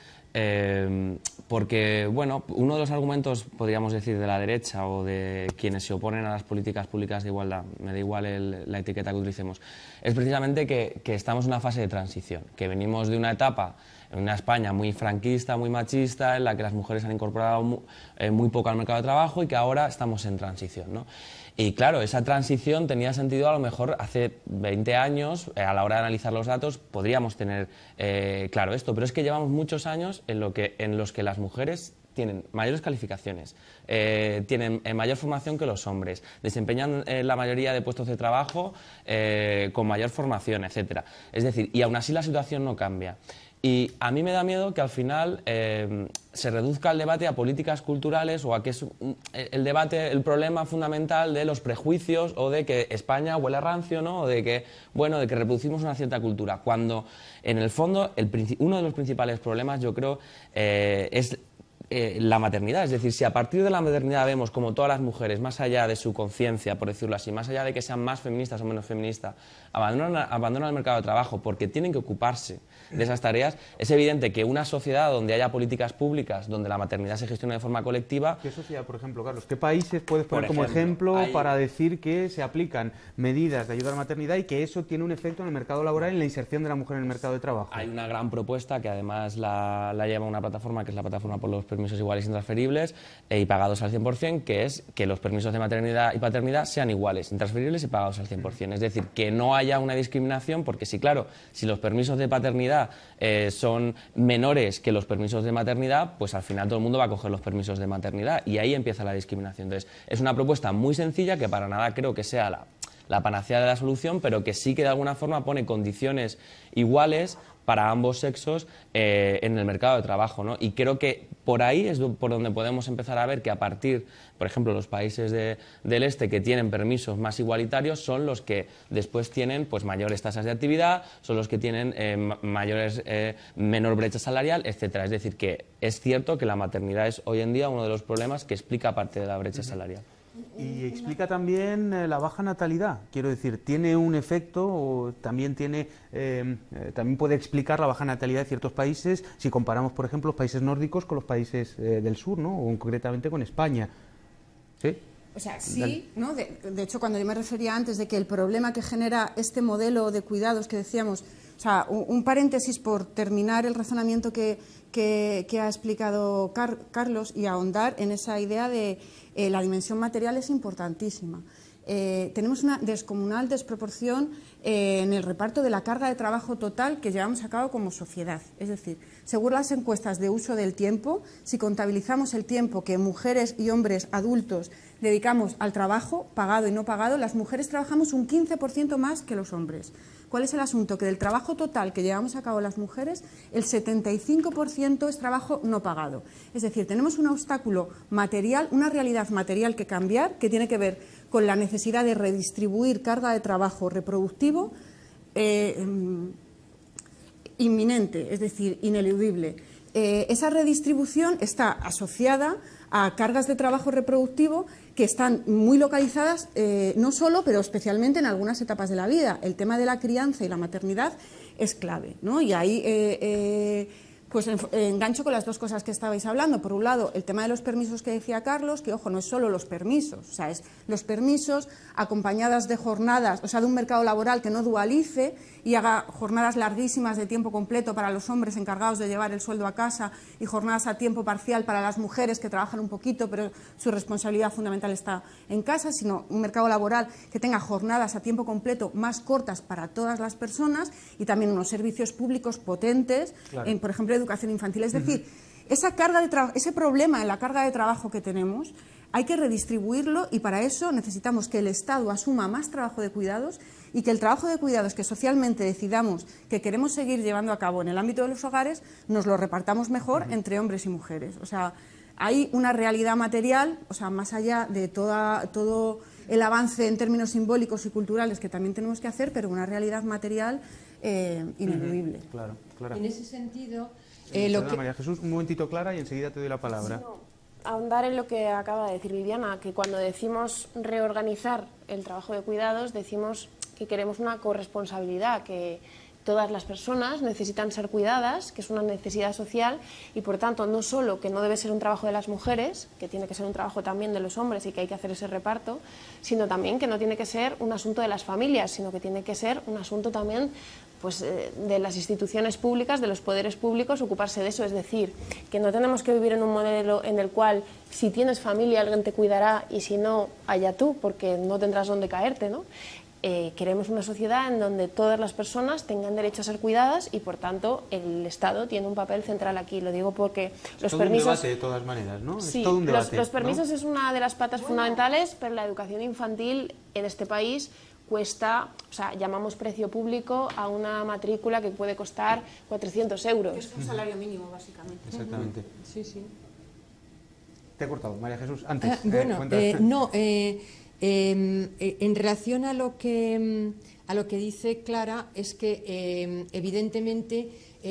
porque, bueno, uno de los argumentos, podríamos decir, de la derecha o de quienes se oponen a las políticas públicas de igualdad, me da igual la etiqueta que utilicemos, es precisamente que estamos en una fase de transición, que venimos de una etapa en una España muy franquista, muy machista, en la que las mujeres han incorporado muy poco al mercado de trabajo y que ahora estamos en transición, ¿no? Y claro, esa transición tenía sentido a lo mejor hace 20 años, a la hora de analizar los datos, podríamos tener claro esto, pero es que llevamos muchos años en los que las mujeres tienen mayores calificaciones, tienen mayor formación que los hombres, desempeñan la mayoría de puestos de trabajo con mayor formación, etcétera. Es decir, y aún así la situación no cambia. Y a mí me da miedo que al final se reduzca el debate a políticas culturales o a que es el debate, el problema fundamental de los prejuicios o de que España huele a rancio, ¿no? O de que, bueno, de que reproducimos una cierta cultura. Cuando, en el fondo, uno de los principales problemas, yo creo, es la maternidad. Es decir, si a partir de la maternidad vemos como todas las mujeres, más allá de su conciencia, por decirlo así, más allá de que sean más feministas o menos feministas, abandonan el mercado de trabajo porque tienen que ocuparse de esas tareas, es evidente que una sociedad donde haya políticas públicas, donde la maternidad se gestione de forma colectiva... ¿Qué sociedad, por ejemplo, Carlos? ¿Qué países puedes poner como ejemplo para decir que se aplican medidas de ayuda a la maternidad y que eso tiene un efecto en el mercado laboral y en la inserción de la mujer en el mercado de trabajo? Hay una gran propuesta que además la lleva una plataforma, que es la plataforma por los permisos iguales e intransferibles y pagados al 100%, que es que los permisos de maternidad y paternidad sean iguales, intransferibles y pagados al 100%. Es decir, que no haya una discriminación, porque sí, claro, si los permisos de paternidad son menores que los permisos de maternidad, pues al final todo el mundo va a coger los permisos de maternidad y ahí empieza la discriminación. Entonces, es una propuesta muy sencilla que para nada creo que sea la panacea de la solución, pero que sí que de alguna forma pone condiciones iguales para ambos sexos en el mercado de trabajo, ¿no? Y creo que por ahí es por donde podemos empezar a ver que a partir, por ejemplo, los países del este que tienen permisos más igualitarios son los que después tienen pues mayores tasas de actividad, son los que tienen menor brecha salarial, etcétera. Es decir, que es cierto que la maternidad es hoy en día uno de los problemas que explica parte de la brecha salarial. Y explica también la baja natalidad. Quiero decir, tiene un efecto, o también también puede explicar la baja natalidad de ciertos países, si comparamos, por ejemplo, los países nórdicos con los países del sur, ¿no? O concretamente con España. ¿Sí? O sea, sí, ¿no? De hecho, cuando yo me refería antes de que el problema que genera este modelo de cuidados que decíamos, o sea, un paréntesis por terminar el razonamiento que ha explicado Carlos y ahondar en esa idea de la dimensión material es importantísima. Tenemos una descomunal desproporción en el reparto de la carga de trabajo total que llevamos a cabo como sociedad. Es decir, según las encuestas de uso del tiempo, si contabilizamos el tiempo que mujeres y hombres adultos dedicamos al trabajo, pagado y no pagado, las mujeres trabajamos un 15% más que los hombres. ¿cuál es el asunto? Que del trabajo total que llevamos a cabo las mujeres, el 75% es trabajo no pagado. Es decir, tenemos un obstáculo material, una realidad material que cambiar, que tiene que ver con la necesidad de redistribuir carga de trabajo reproductivo inminente, es decir, ineludible. Esa redistribución está asociada a cargas de trabajo reproductivo que están muy localizadas, no solo, pero especialmente en algunas etapas de la vida. El tema de la crianza y la maternidad es clave, ¿no? Y ahí pues engancho con las dos cosas que estabais hablando. Por un lado, el tema de los permisos que decía Carlos, que, ojo, no es solo los permisos, o sea, es los permisos acompañadas de jornadas, o sea, de un mercado laboral que no dualice y haga jornadas larguísimas de tiempo completo para los hombres encargados de llevar el sueldo a casa y jornadas a tiempo parcial para las mujeres que trabajan un poquito, pero su responsabilidad fundamental está en casa, sino un mercado laboral que tenga jornadas a tiempo completo más cortas para todas las personas y también unos servicios públicos potentes, claro, por ejemplo, educación infantil. Es decir, esa carga de ese problema en la carga de trabajo que tenemos hay que redistribuirlo y para eso necesitamos que el Estado asuma más trabajo de cuidados y que el trabajo de cuidados que socialmente decidamos que queremos seguir llevando a cabo en el ámbito de los hogares nos lo repartamos mejor entre hombres y mujeres. O sea, hay una realidad material, o sea, más allá de todo el avance en términos simbólicos y culturales que también tenemos que hacer, pero una realidad material ineludible. Claro, claro. En ese sentido, María Jesús, un momentito, Clara, y enseguida te doy la palabra. Sí, ahondar en lo que acaba de decir Viviana, que cuando decimos reorganizar el trabajo de cuidados, decimos que queremos una corresponsabilidad, que todas las personas necesitan ser cuidadas, que es una necesidad social y, por tanto, no solo que no debe ser un trabajo de las mujeres, que tiene que ser un trabajo también de los hombres y que hay que hacer ese reparto, sino también que no tiene que ser un asunto de las familias, sino que tiene que ser un asunto también pues, de las instituciones públicas, de los poderes públicos, ocuparse de eso. Es decir, que no tenemos que vivir en un modelo en el cual si tienes familia alguien te cuidará y si no, allá tú, porque no tendrás dónde caerte, ¿no? Queremos una sociedad en donde todas las personas tengan derecho a ser cuidadas y, por tanto, el Estado tiene un papel central aquí. Lo digo porque los todo permisos... un debate de todas maneras, ¿no? Sí, es todo un debate, los permisos, ¿no?, es una de las patas fundamentales, pero la educación infantil en este país cuesta, o sea, llamamos precio público a una matrícula que puede costar 400 euros. Es un salario mínimo, básicamente. Exactamente. Sí, sí. Te he cortado, María Jesús, antes. En relación a lo que dice Clara, es que evidentemente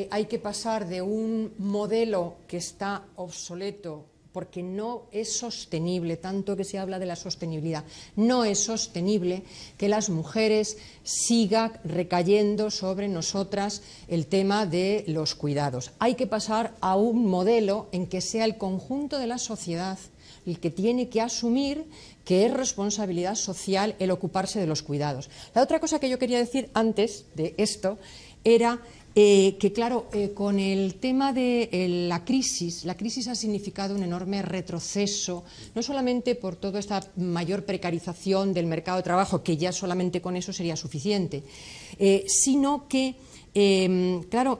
hay que pasar de un modelo que está obsoleto porque no es sostenible, tanto que se habla de la sostenibilidad, no es sostenible que las mujeres siga recayendo sobre nosotras el tema de los cuidados. Hay que pasar a un modelo en que sea el conjunto de la sociedad el que tiene que asumir que es responsabilidad social el ocuparse de los cuidados. La otra cosa que yo quería decir antes de esto era que, claro, con el tema de la crisis ha significado un enorme retroceso, no solamente por toda esta mayor precarización del mercado de trabajo, que ya solamente con eso sería suficiente, sino que, claro,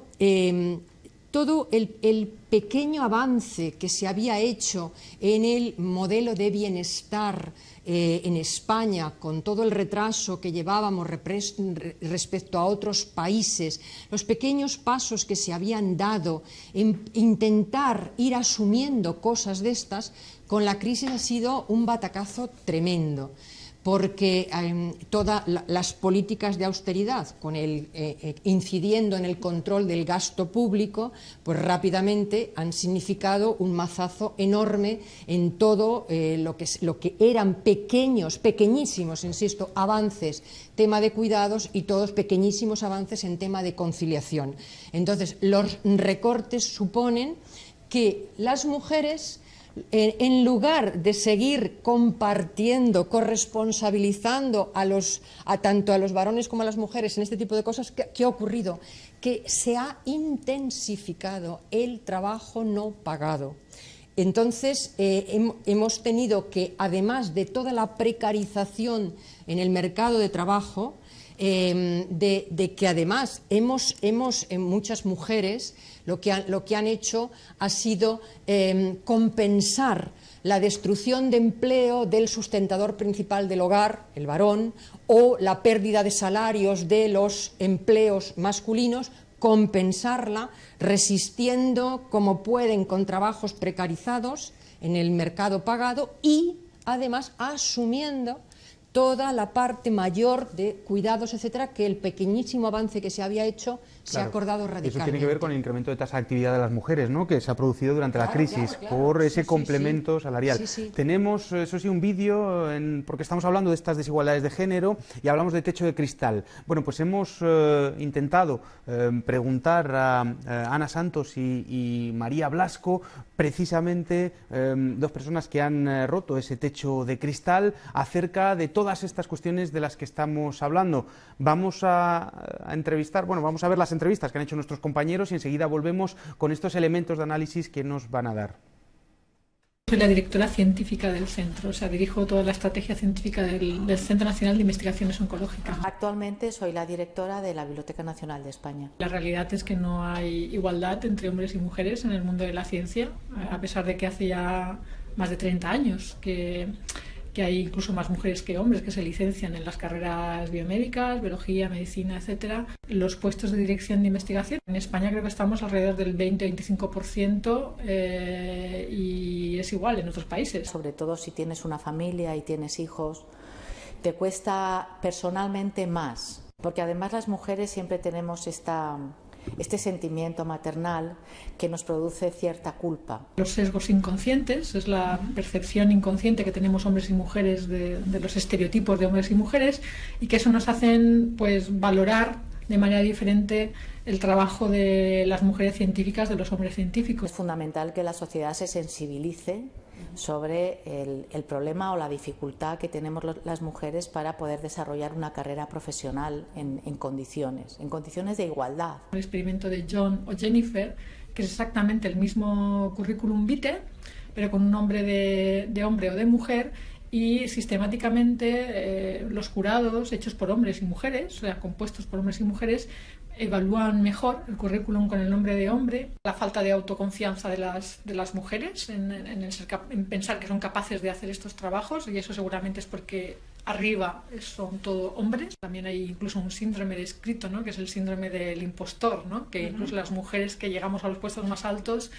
todo el pequeño avance que se había hecho en el modelo de bienestar en España, con todo el retraso que llevábamos respecto a otros países, los pequeños pasos que se habían dado en intentar ir asumiendo cosas de estas, con la crisis ha sido un batacazo tremendo. Porque todas las políticas de austeridad, con incidiendo en el control del gasto público, pues rápidamente han significado un mazazo enorme en todo lo que eran pequeñísimos, insisto, avances, tema de cuidados y todos pequeñísimos avances en tema de conciliación. Entonces, los recortes suponen que las mujeres, en lugar de seguir compartiendo, corresponsabilizando tanto a los varones como a las mujeres en este tipo de cosas, ¿qué ha ocurrido? Que se ha intensificado el trabajo no pagado. Entonces, hemos tenido que, además de toda la precarización en el mercado de trabajo, de que además hemos muchas mujeres, lo que han hecho ha sido compensar la destrucción de empleo del sustentador principal del hogar, el varón, o la pérdida de salarios de los empleos masculinos, compensarla resistiendo como pueden con trabajos precarizados en el mercado pagado y además asumiendo toda la parte mayor de cuidados, etcétera, que el pequeñísimo avance que se había hecho se ha acordado radicalmente. Eso tiene que ver con el incremento de tasa de actividad de las mujeres, ¿no?, que se ha producido durante la crisis por ese complemento salarial. Tenemos, eso sí, un vídeo, porque estamos hablando de estas desigualdades de género y hablamos de techo de cristal. Bueno, pues hemos intentado preguntar a Ana Santos y María Blasco, precisamente dos personas que han roto ese techo de cristal, acerca de todas estas cuestiones de las que estamos hablando. Vamos a entrevistar, vamos a ver las entrevistas que han hecho nuestros compañeros y enseguida volvemos con estos elementos de análisis que nos van a dar. Soy la directora científica del centro, dirijo toda la estrategia científica del Centro Nacional de Investigaciones Oncológicas. Actualmente soy la directora de la Biblioteca Nacional de España. La realidad es que no hay igualdad entre hombres y mujeres en el mundo de la ciencia, a pesar de que hace ya más de 30 años que hay incluso más mujeres que hombres que se licencian en las carreras biomédicas, biología, medicina, etcétera. Los puestos de dirección de investigación en España creo que estamos alrededor del 20-25% y es igual en otros países. Sobre todo si tienes una familia y tienes hijos, te cuesta personalmente más, porque además las mujeres siempre tenemos este sentimiento maternal que nos produce cierta culpa. Los sesgos inconscientes es la percepción inconsciente que tenemos hombres y mujeres de los estereotipos de hombres y mujeres, y que eso nos hacen valorar de manera diferente el trabajo de las mujeres científicas de los hombres científicos. Es fundamental que la sociedad se sensibilice sobre el problema o la dificultad que tenemos las mujeres para poder desarrollar una carrera profesional en condiciones de igualdad. El experimento de John o Jennifer, que es exactamente el mismo currículum vitae, pero con un nombre de hombre o de mujer, y sistemáticamente los jurados hechos por hombres y mujeres, compuestos por hombres y mujeres, evalúan mejor el currículum con el nombre de hombre. La falta de autoconfianza de las mujeres en pensar que son capaces de hacer estos trabajos, y eso seguramente es porque arriba son todo hombres. También hay incluso un síndrome descrito, ¿no?, que es el síndrome del impostor, ¿no?, que incluso las mujeres que llegamos a los puestos más altos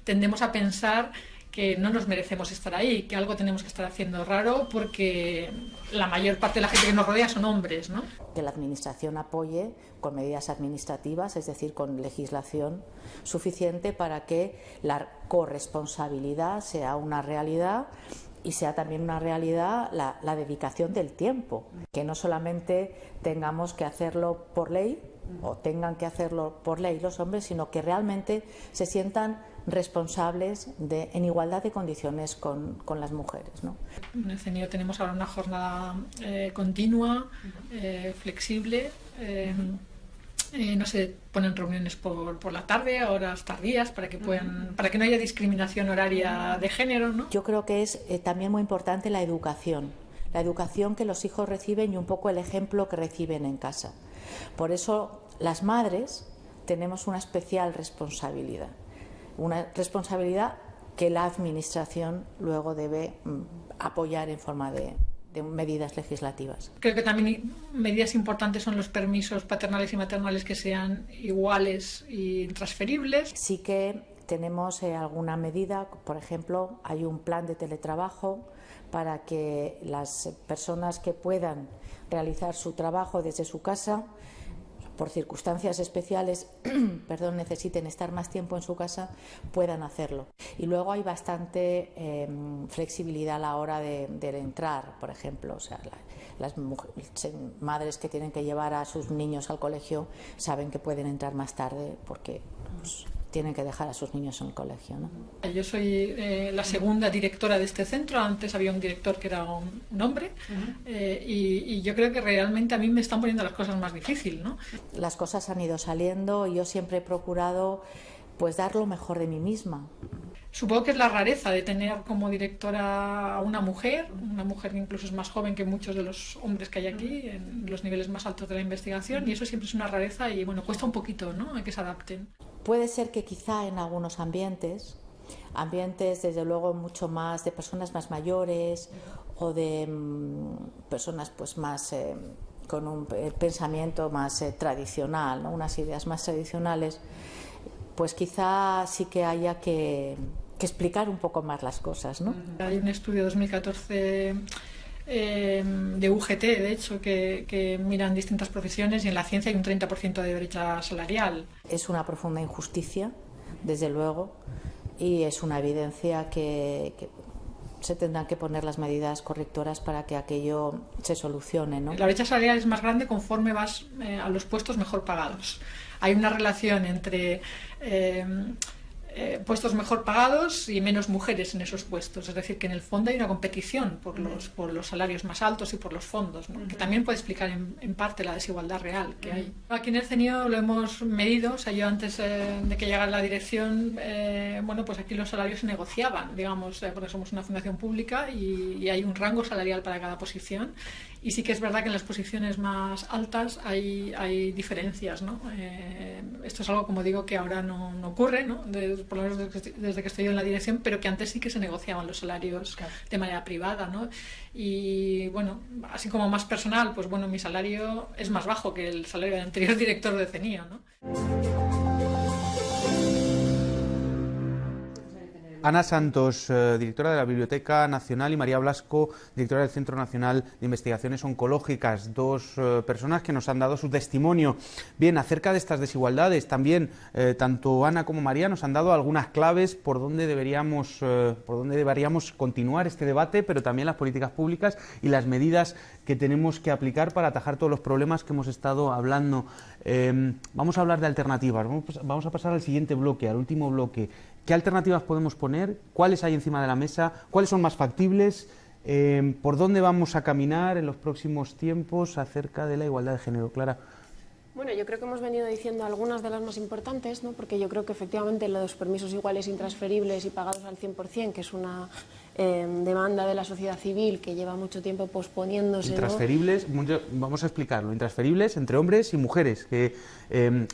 tendemos a pensar que no nos merecemos estar ahí, que algo tenemos que estar haciendo raro porque la mayor parte de la gente que nos rodea son hombres, ¿no? Que la Administración apoye con medidas administrativas, es decir, con legislación suficiente para que la corresponsabilidad sea una realidad y sea también una realidad la dedicación del tiempo, que no solamente tengamos que hacerlo por ley o tengan que hacerlo por ley los hombres, sino que realmente se sientan responsables en igualdad de condiciones con las mujeres, ¿no? En el CNIO tenemos ahora una jornada continua, flexible. No se ponen reuniones por la tarde, a horas tardías, para que no haya discriminación horaria de género, ¿no? Yo creo que es también muy importante la educación que los hijos reciben y un poco el ejemplo que reciben en casa. Por eso las madres tenemos una especial responsabilidad que la Administración luego debe apoyar en forma de medidas legislativas. Creo que también medidas importantes son los permisos paternales y maternales que sean iguales y transferibles. Sí que tenemos alguna medida, por ejemplo, hay un plan de teletrabajo para que las personas que puedan realizar su trabajo desde su casa, por circunstancias especiales, necesiten estar más tiempo en su casa, puedan hacerlo. Y luego hay bastante flexibilidad a la hora de entrar, por ejemplo. Las madres que tienen que llevar a sus niños al colegio saben que pueden entrar más tarde porque tienen que dejar a sus niños en el colegio, ¿no? Yo soy la segunda directora de este centro. Antes había un director que era un hombre, y yo creo que realmente a mí me están poniendo las cosas más difíciles, ¿no? Las cosas han ido saliendo y yo siempre he procurado dar lo mejor de mí misma. Supongo que es la rareza de tener como directora a una mujer que incluso es más joven que muchos de los hombres que hay aquí, en los niveles más altos de la investigación, y eso siempre es una rareza y bueno, cuesta un poquito, ¿no?, a que se adapten. Puede ser que quizá en algunos ambientes desde luego mucho más de personas más mayores o de personas pues más con un pensamiento más tradicional, ¿no?, unas ideas más tradicionales, pues quizá sí que haya que explicar un poco más las cosas, ¿no? Hay un estudio de 2014 de UGT, de hecho, que miran distintas profesiones, y en la ciencia hay un 30% de brecha salarial. Es una profunda injusticia, desde luego, y es una evidencia que se tendrán que poner las medidas correctoras para que aquello se solucione, ¿no? La brecha salarial es más grande conforme vas a los puestos mejor pagados. Hay una relación entre puestos mejor pagados y menos mujeres en esos puestos, es decir, que en el fondo hay una competición por los salarios más altos y por los fondos, ¿no?, que también puede explicar en parte la desigualdad real que hay. Aquí en el CENIO lo hemos medido, o sea, yo antes de que llegara a la dirección, bueno, pues aquí los salarios se negociaban, digamos, porque somos una fundación pública y hay un rango salarial para cada posición, y sí que es verdad que en las posiciones más altas hay diferencias, ¿no? Esto es algo, como digo, que ahora no ocurre, ¿no?, por lo menos desde que estoy yo en la dirección, pero que antes sí que se negociaban los salarios de manera privada, ¿no? Y bueno, así como más personal, pues bueno, mi salario es más bajo que el salario del anterior director de CENIO, ¿no? Ana Santos, directora de la Biblioteca Nacional, y María Blasco, directora del Centro Nacional de Investigaciones Oncológicas, dos personas que nos han dado su testimonio. Bien, acerca de estas desigualdades, también tanto Ana como María nos han dado algunas claves por dónde deberíamos continuar este debate, pero también las políticas públicas y las medidas que tenemos que aplicar para atajar todos los problemas que hemos estado hablando. Vamos a hablar de alternativas, vamos a pasar al siguiente bloque, al último bloque. ¿Qué alternativas podemos poner? ¿Cuáles hay encima de la mesa? ¿Cuáles son más factibles? ¿Por dónde vamos a caminar en los próximos tiempos acerca de la igualdad de género? Clara. Bueno, yo creo que hemos venido diciendo algunas de las más importantes, ¿no?, porque yo creo que efectivamente los permisos iguales intransferibles y pagados al 100%, que es una demanda de la sociedad civil que lleva mucho tiempo posponiéndose, intransferibles, ¿no? Vamos a explicarlo, intransferibles entre hombres y mujeres, que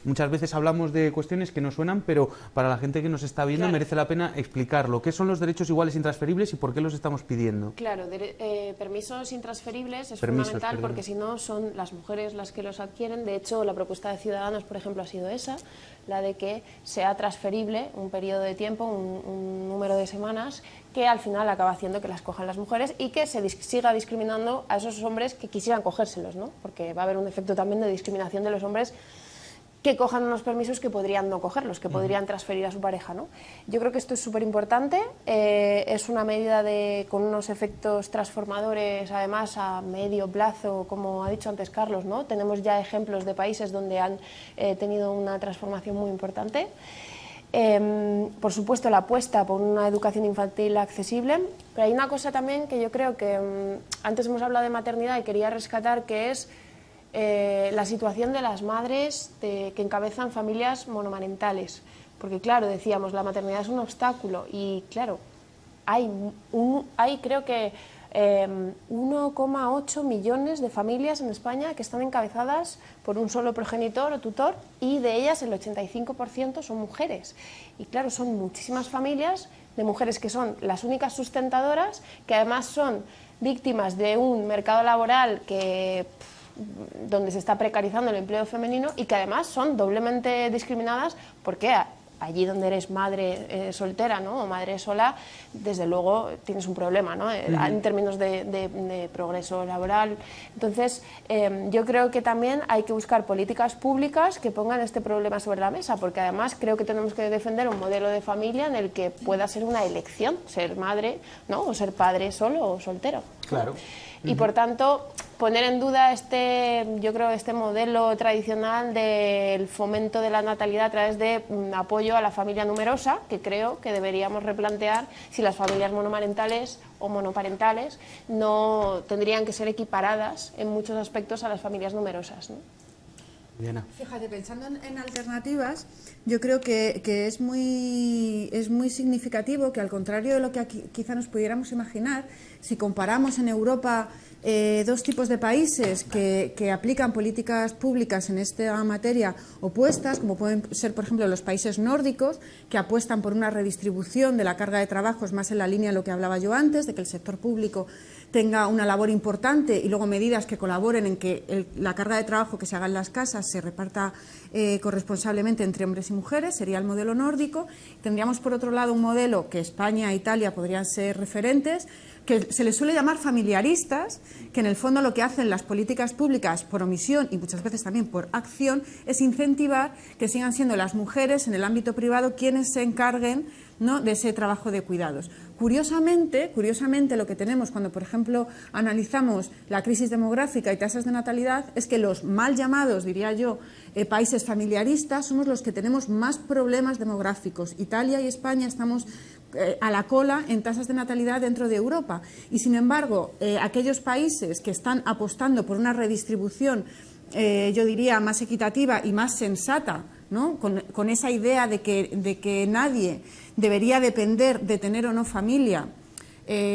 muchas veces hablamos de cuestiones que no suenan, pero para la gente que nos está viendo, claro, merece la pena explicarlo. ¿Qué son los derechos iguales intransferibles y por qué los estamos pidiendo? Claro, permisos intransferibles es fundamental, porque si no son las mujeres las que los adquieren. De hecho, la propuesta de Ciudadanos, por ejemplo, ha sido esa, la de que sea transferible un periodo de tiempo, un número de semanas, que al final acaba haciendo que las cojan las mujeres y que se siga discriminando a esos hombres que quisieran cogérselos, ¿no? Porque va a haber un efecto también de discriminación de los hombres que cojan unos permisos que podrían no cogerlos, que podrían transferir a su pareja, ¿no? Yo creo que esto es súper importante, es una medida con unos efectos transformadores, además a medio plazo, como ha dicho antes Carlos, ¿no? Tenemos ya ejemplos de países donde han tenido una transformación muy importante. Por supuesto, la apuesta por una educación infantil accesible, pero hay una cosa también que yo creo que antes hemos hablado de maternidad y quería rescatar, que es la situación de las madres que encabezan familias monomarentales, porque claro, decíamos, la maternidad es un obstáculo y claro, hay creo que 1,8 millones de familias en España que están encabezadas por un solo progenitor o tutor, y de ellas el 85% son mujeres. Y claro, son muchísimas familias de mujeres que son las únicas sustentadoras, que además son víctimas de un mercado laboral donde se está precarizando el empleo femenino, y que además son doblemente discriminadas porque allí donde eres madre soltera, ¿no?, o madre sola, desde luego tienes un problema, ¿no?, en términos de progreso laboral. Entonces, yo creo que también hay que buscar políticas públicas que pongan este problema sobre la mesa, porque además creo que tenemos que defender un modelo de familia en el que pueda ser una elección ser madre, ¿no?, o ser padre solo o soltero. Claro. Y por tanto, poner en duda yo creo, este modelo tradicional del fomento de la natalidad a través de apoyo a la familia numerosa, que creo que deberíamos replantear si las familias monomarentales o monoparentales no tendrían que ser equiparadas en muchos aspectos a las familias numerosas, ¿no? Diana. Fíjate, pensando en alternativas, yo creo que es muy significativo que, al contrario de lo que aquí quizá nos pudiéramos imaginar, si comparamos en Europa dos tipos de países que aplican políticas públicas en esta materia opuestas, como pueden ser, por ejemplo, los países nórdicos, que apuestan por una redistribución de la carga de trabajos más en la línea de lo que hablaba yo antes, de que el sector público tenga una labor importante y luego medidas que colaboren en que la carga de trabajo que se haga en las casas se reparta corresponsablemente entre hombres y mujeres, sería el modelo nórdico. Tendríamos, por otro lado, un modelo que España e Italia podrían ser referentes, que se les suele llamar familiaristas, que en el fondo lo que hacen las políticas públicas por omisión y muchas veces también por acción es incentivar que sigan siendo las mujeres en el ámbito privado quienes se encarguen, ¿no?, de ese trabajo de cuidados. Curiosamente, lo que tenemos cuando, por ejemplo, analizamos la crisis demográfica y tasas de natalidad es que los mal llamados, diría yo, países familiaristas somos los que tenemos más problemas demográficos. Italia y España estamos a la cola en tasas de natalidad dentro de Europa. Y, sin embargo, aquellos países que están apostando por una redistribución, yo diría, más equitativa y más sensata, ¿no?, con esa idea de que nadie debería depender de tener o no familia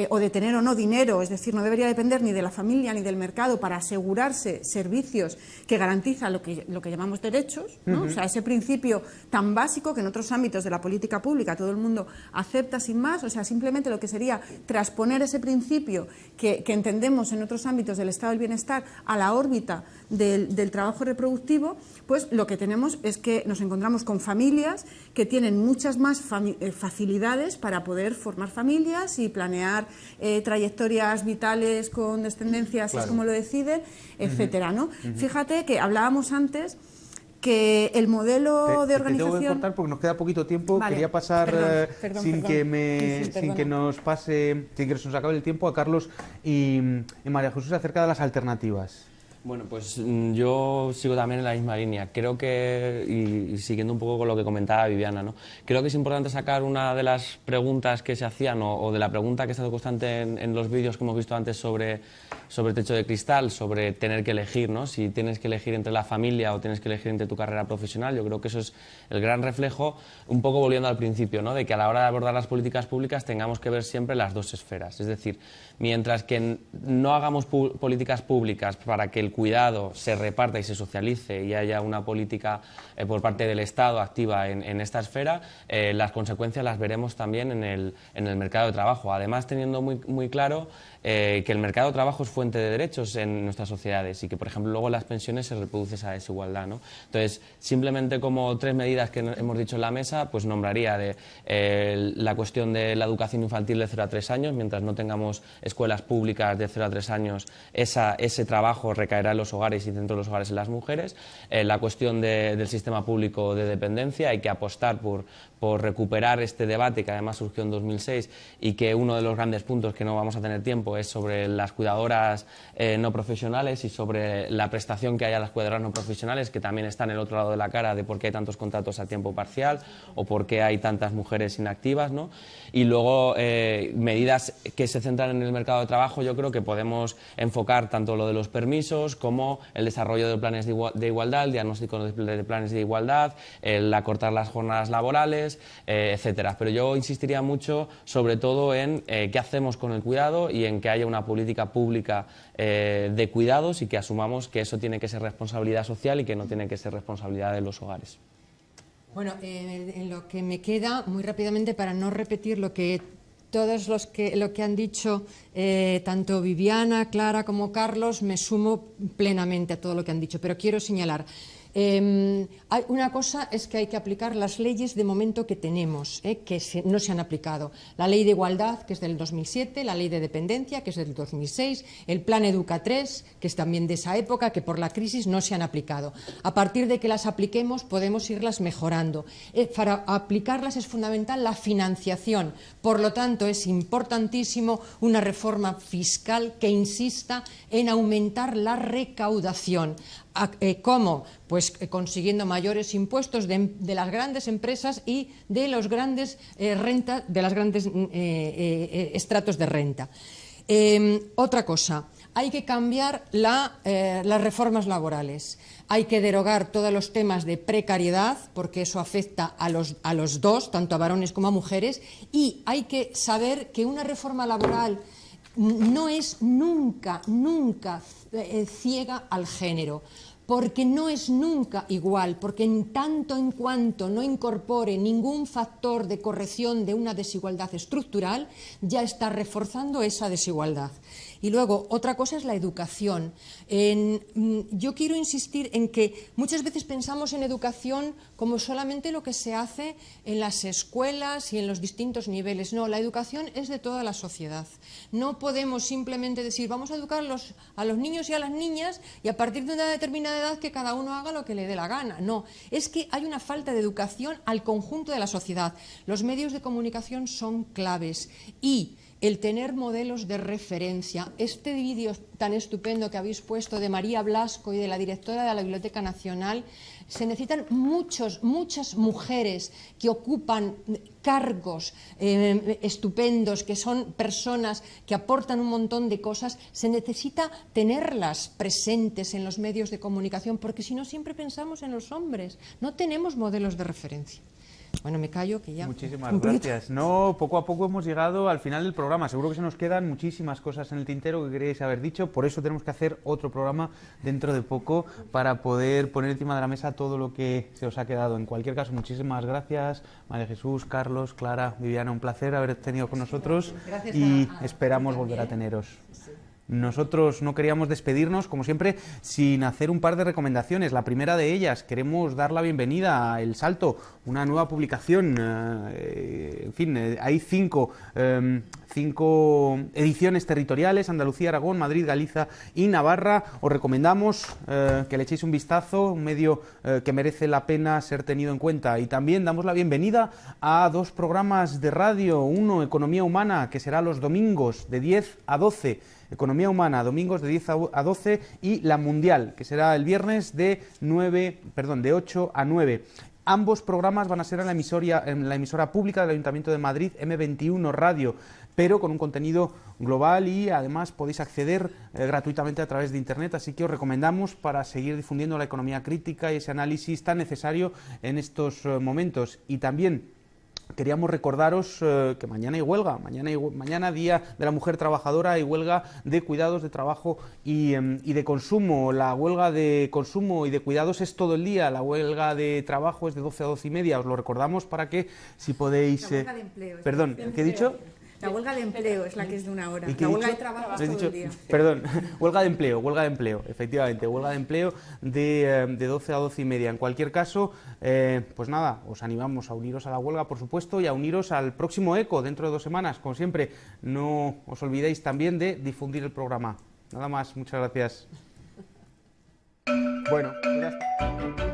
o de tener o no dinero, es decir, no debería depender ni de la familia ni del mercado para asegurarse servicios que garantizan lo que llamamos derechos, ¿no? O sea, ese principio tan básico que en otros ámbitos de la política pública todo el mundo acepta sin más, o sea, simplemente lo que sería transponer ese principio que entendemos en otros ámbitos del estado del bienestar a la órbita del trabajo reproductivo, pues lo que tenemos es que nos encontramos con familias que tienen muchas más facilidades para poder formar familias y planear trayectorias vitales con descendencia, así es como lo deciden, etcétera, ¿no? Fíjate que hablábamos antes que el modelo de organización... Te tengo que cortar porque nos queda poquito tiempo. Vale, quería pasar sin que nos nos acabe el tiempo a Carlos y María Jesús acerca de las alternativas. Bueno, pues yo sigo también en la misma línea. Creo que, y siguiendo un poco con lo que comentaba Viviana, ¿no?, creo que es importante sacar una de las preguntas que se hacían o de la pregunta que ha estado constante en los vídeos que hemos visto antes sobre techo de cristal, sobre tener que elegir, ¿no?, si tienes que elegir entre la familia o tienes que elegir entre tu carrera profesional. Yo creo que eso es el gran reflejo, un poco volviendo al principio, ¿no?, de que a la hora de abordar las políticas públicas tengamos que ver siempre las dos esferas. Es decir, mientras que no hagamos políticas públicas para que el cuidado se reparta y se socialice y haya una política por parte del Estado activa en esta esfera, las consecuencias las veremos también en el mercado de trabajo. Además, teniendo muy claro que el mercado de trabajo es fuente de derechos en nuestras sociedades y que, por ejemplo, luego en las pensiones se reproduce esa desigualdad, ¿no? Entonces, simplemente como tres medidas que hemos dicho en la mesa, pues nombraría la cuestión de la educación infantil de 0 a 3 años. Mientras no tengamos escuelas públicas de 0 a 3 años, ese trabajo recaerá en los hogares y dentro de los hogares en las mujeres. La cuestión del sistema público de dependencia, hay que apostar por recuperar este debate que además surgió en 2006 y que uno de los grandes puntos que no vamos a tener tiempo es sobre las cuidadoras no profesionales y sobre la prestación que hay a las cuidadoras no profesionales, que también está en el otro lado de la cara de por qué hay tantos contratos a tiempo parcial o por qué hay tantas mujeres inactivas, ¿no? Y luego medidas que se centran en el mercado de trabajo. Yo creo que podemos enfocar tanto lo de los permisos como el desarrollo de planes de igualdad, el diagnóstico de planes de igualdad, el acortar las jornadas laborales, etcétera. Pero yo insistiría mucho sobre todo en qué hacemos con el cuidado y en que haya una política pública de cuidados y que asumamos que eso tiene que ser responsabilidad social y que no tiene que ser responsabilidad de los hogares. Bueno, en lo que me queda, muy rápidamente, para no repetir lo que todos lo que han dicho, tanto Viviana, Clara como Carlos, me sumo plenamente a todo lo que han dicho, pero quiero señalar. Una cosa es que hay que aplicar las leyes de momento que tenemos, que no se han aplicado. La Ley de Igualdad, que es del 2007, la Ley de Dependencia, que es del 2006, el Plan Educa 3, que es también de esa época, que por la crisis no se han aplicado. A partir de que las apliquemos podemos irlas mejorando. Para aplicarlas es fundamental la financiación. Por lo tanto, es importantísimo una reforma fiscal que insista en aumentar la recaudación. ¿Cómo? Pues consiguiendo mayores impuestos de las grandes empresas y de los grandes estratos de renta. Otra cosa, hay que cambiar las reformas laborales. Hay que derogar todos los temas de precariedad, porque eso afecta a los dos, tanto a varones como a mujeres, y hay que saber que una reforma laboral no es nunca ciega al género, porque no es nunca igual, porque en tanto en cuanto no incorpore ningún factor de corrección de una desigualdad estructural, ya está reforzando esa desigualdad. Y luego, otra cosa es la educación. Yo quiero insistir en que muchas veces pensamos en educación como solamente lo que se hace en las escuelas y en los distintos niveles. No, la educación es de toda la sociedad. No podemos simplemente decir, vamos a educar a los niños y a las niñas y a partir de una determinada edad que cada uno haga lo que le dé la gana. No, es que hay una falta de educación al conjunto de la sociedad. Los medios de comunicación son claves y el tener modelos de referencia. Este vídeo tan estupendo que habéis puesto de María Blasco y de la directora de la Biblioteca Nacional, se necesitan muchas mujeres que ocupan cargos estupendos, que son personas que aportan un montón de cosas. Se necesita tenerlas presentes en los medios de comunicación, porque si no siempre pensamos en los hombres, no tenemos modelos de referencia. Bueno, me callo que ya... Muchísimas gracias. No, poco a poco hemos llegado al final del programa. Seguro que se nos quedan muchísimas cosas en el tintero que queréis haber dicho. Por eso tenemos que hacer otro programa dentro de poco para poder poner encima de la mesa todo lo que se os ha quedado. En cualquier caso, muchísimas gracias, María Jesús, Carlos, Clara, Viviana. Un placer haber tenido con nosotros y esperamos volver a teneros. Nosotros no queríamos despedirnos, como siempre, sin hacer un par de recomendaciones. La primera de ellas, queremos dar la bienvenida a El Salto, una nueva publicación. En fin, hay cinco ediciones territoriales: Andalucía, Aragón, Madrid, Galicia y Navarra. Os recomendamos que le echéis un vistazo, un medio que merece la pena ser tenido en cuenta. Y también damos la bienvenida a dos programas de radio. Uno, Economía Humana, que será los domingos de 10 a 12. Economía Humana, domingos de 10 a 12, y La Mundial, que será el viernes de 8 a 9. Ambos programas van a ser en la emisora pública del Ayuntamiento de Madrid, M21 Radio, pero con un contenido global, y además podéis acceder gratuitamente a través de Internet, así que os recomendamos para seguir difundiendo la economía crítica y ese análisis tan necesario en estos momentos. Y también queríamos recordaros que mañana hay huelga, mañana Día de la Mujer Trabajadora, y huelga de cuidados, de trabajo y de consumo. La huelga de consumo y de cuidados es todo el día, la huelga de trabajo es de 12 a 12 y media. Os lo recordamos para que, si podéis... La huelga de empleo. Perdón, ¿qué he dicho? La huelga de empleo es la que es de una hora. La huelga de trabajo es todo el día. Perdón, huelga de empleo, efectivamente, huelga de empleo de 12 a 12 y media. En cualquier caso, pues nada, os animamos a uniros a la huelga, por supuesto, y a uniros al próximo ECO dentro de 2 semanas. Como siempre, no os olvidéis también de difundir el programa. Nada más, muchas gracias. Bueno, ya está.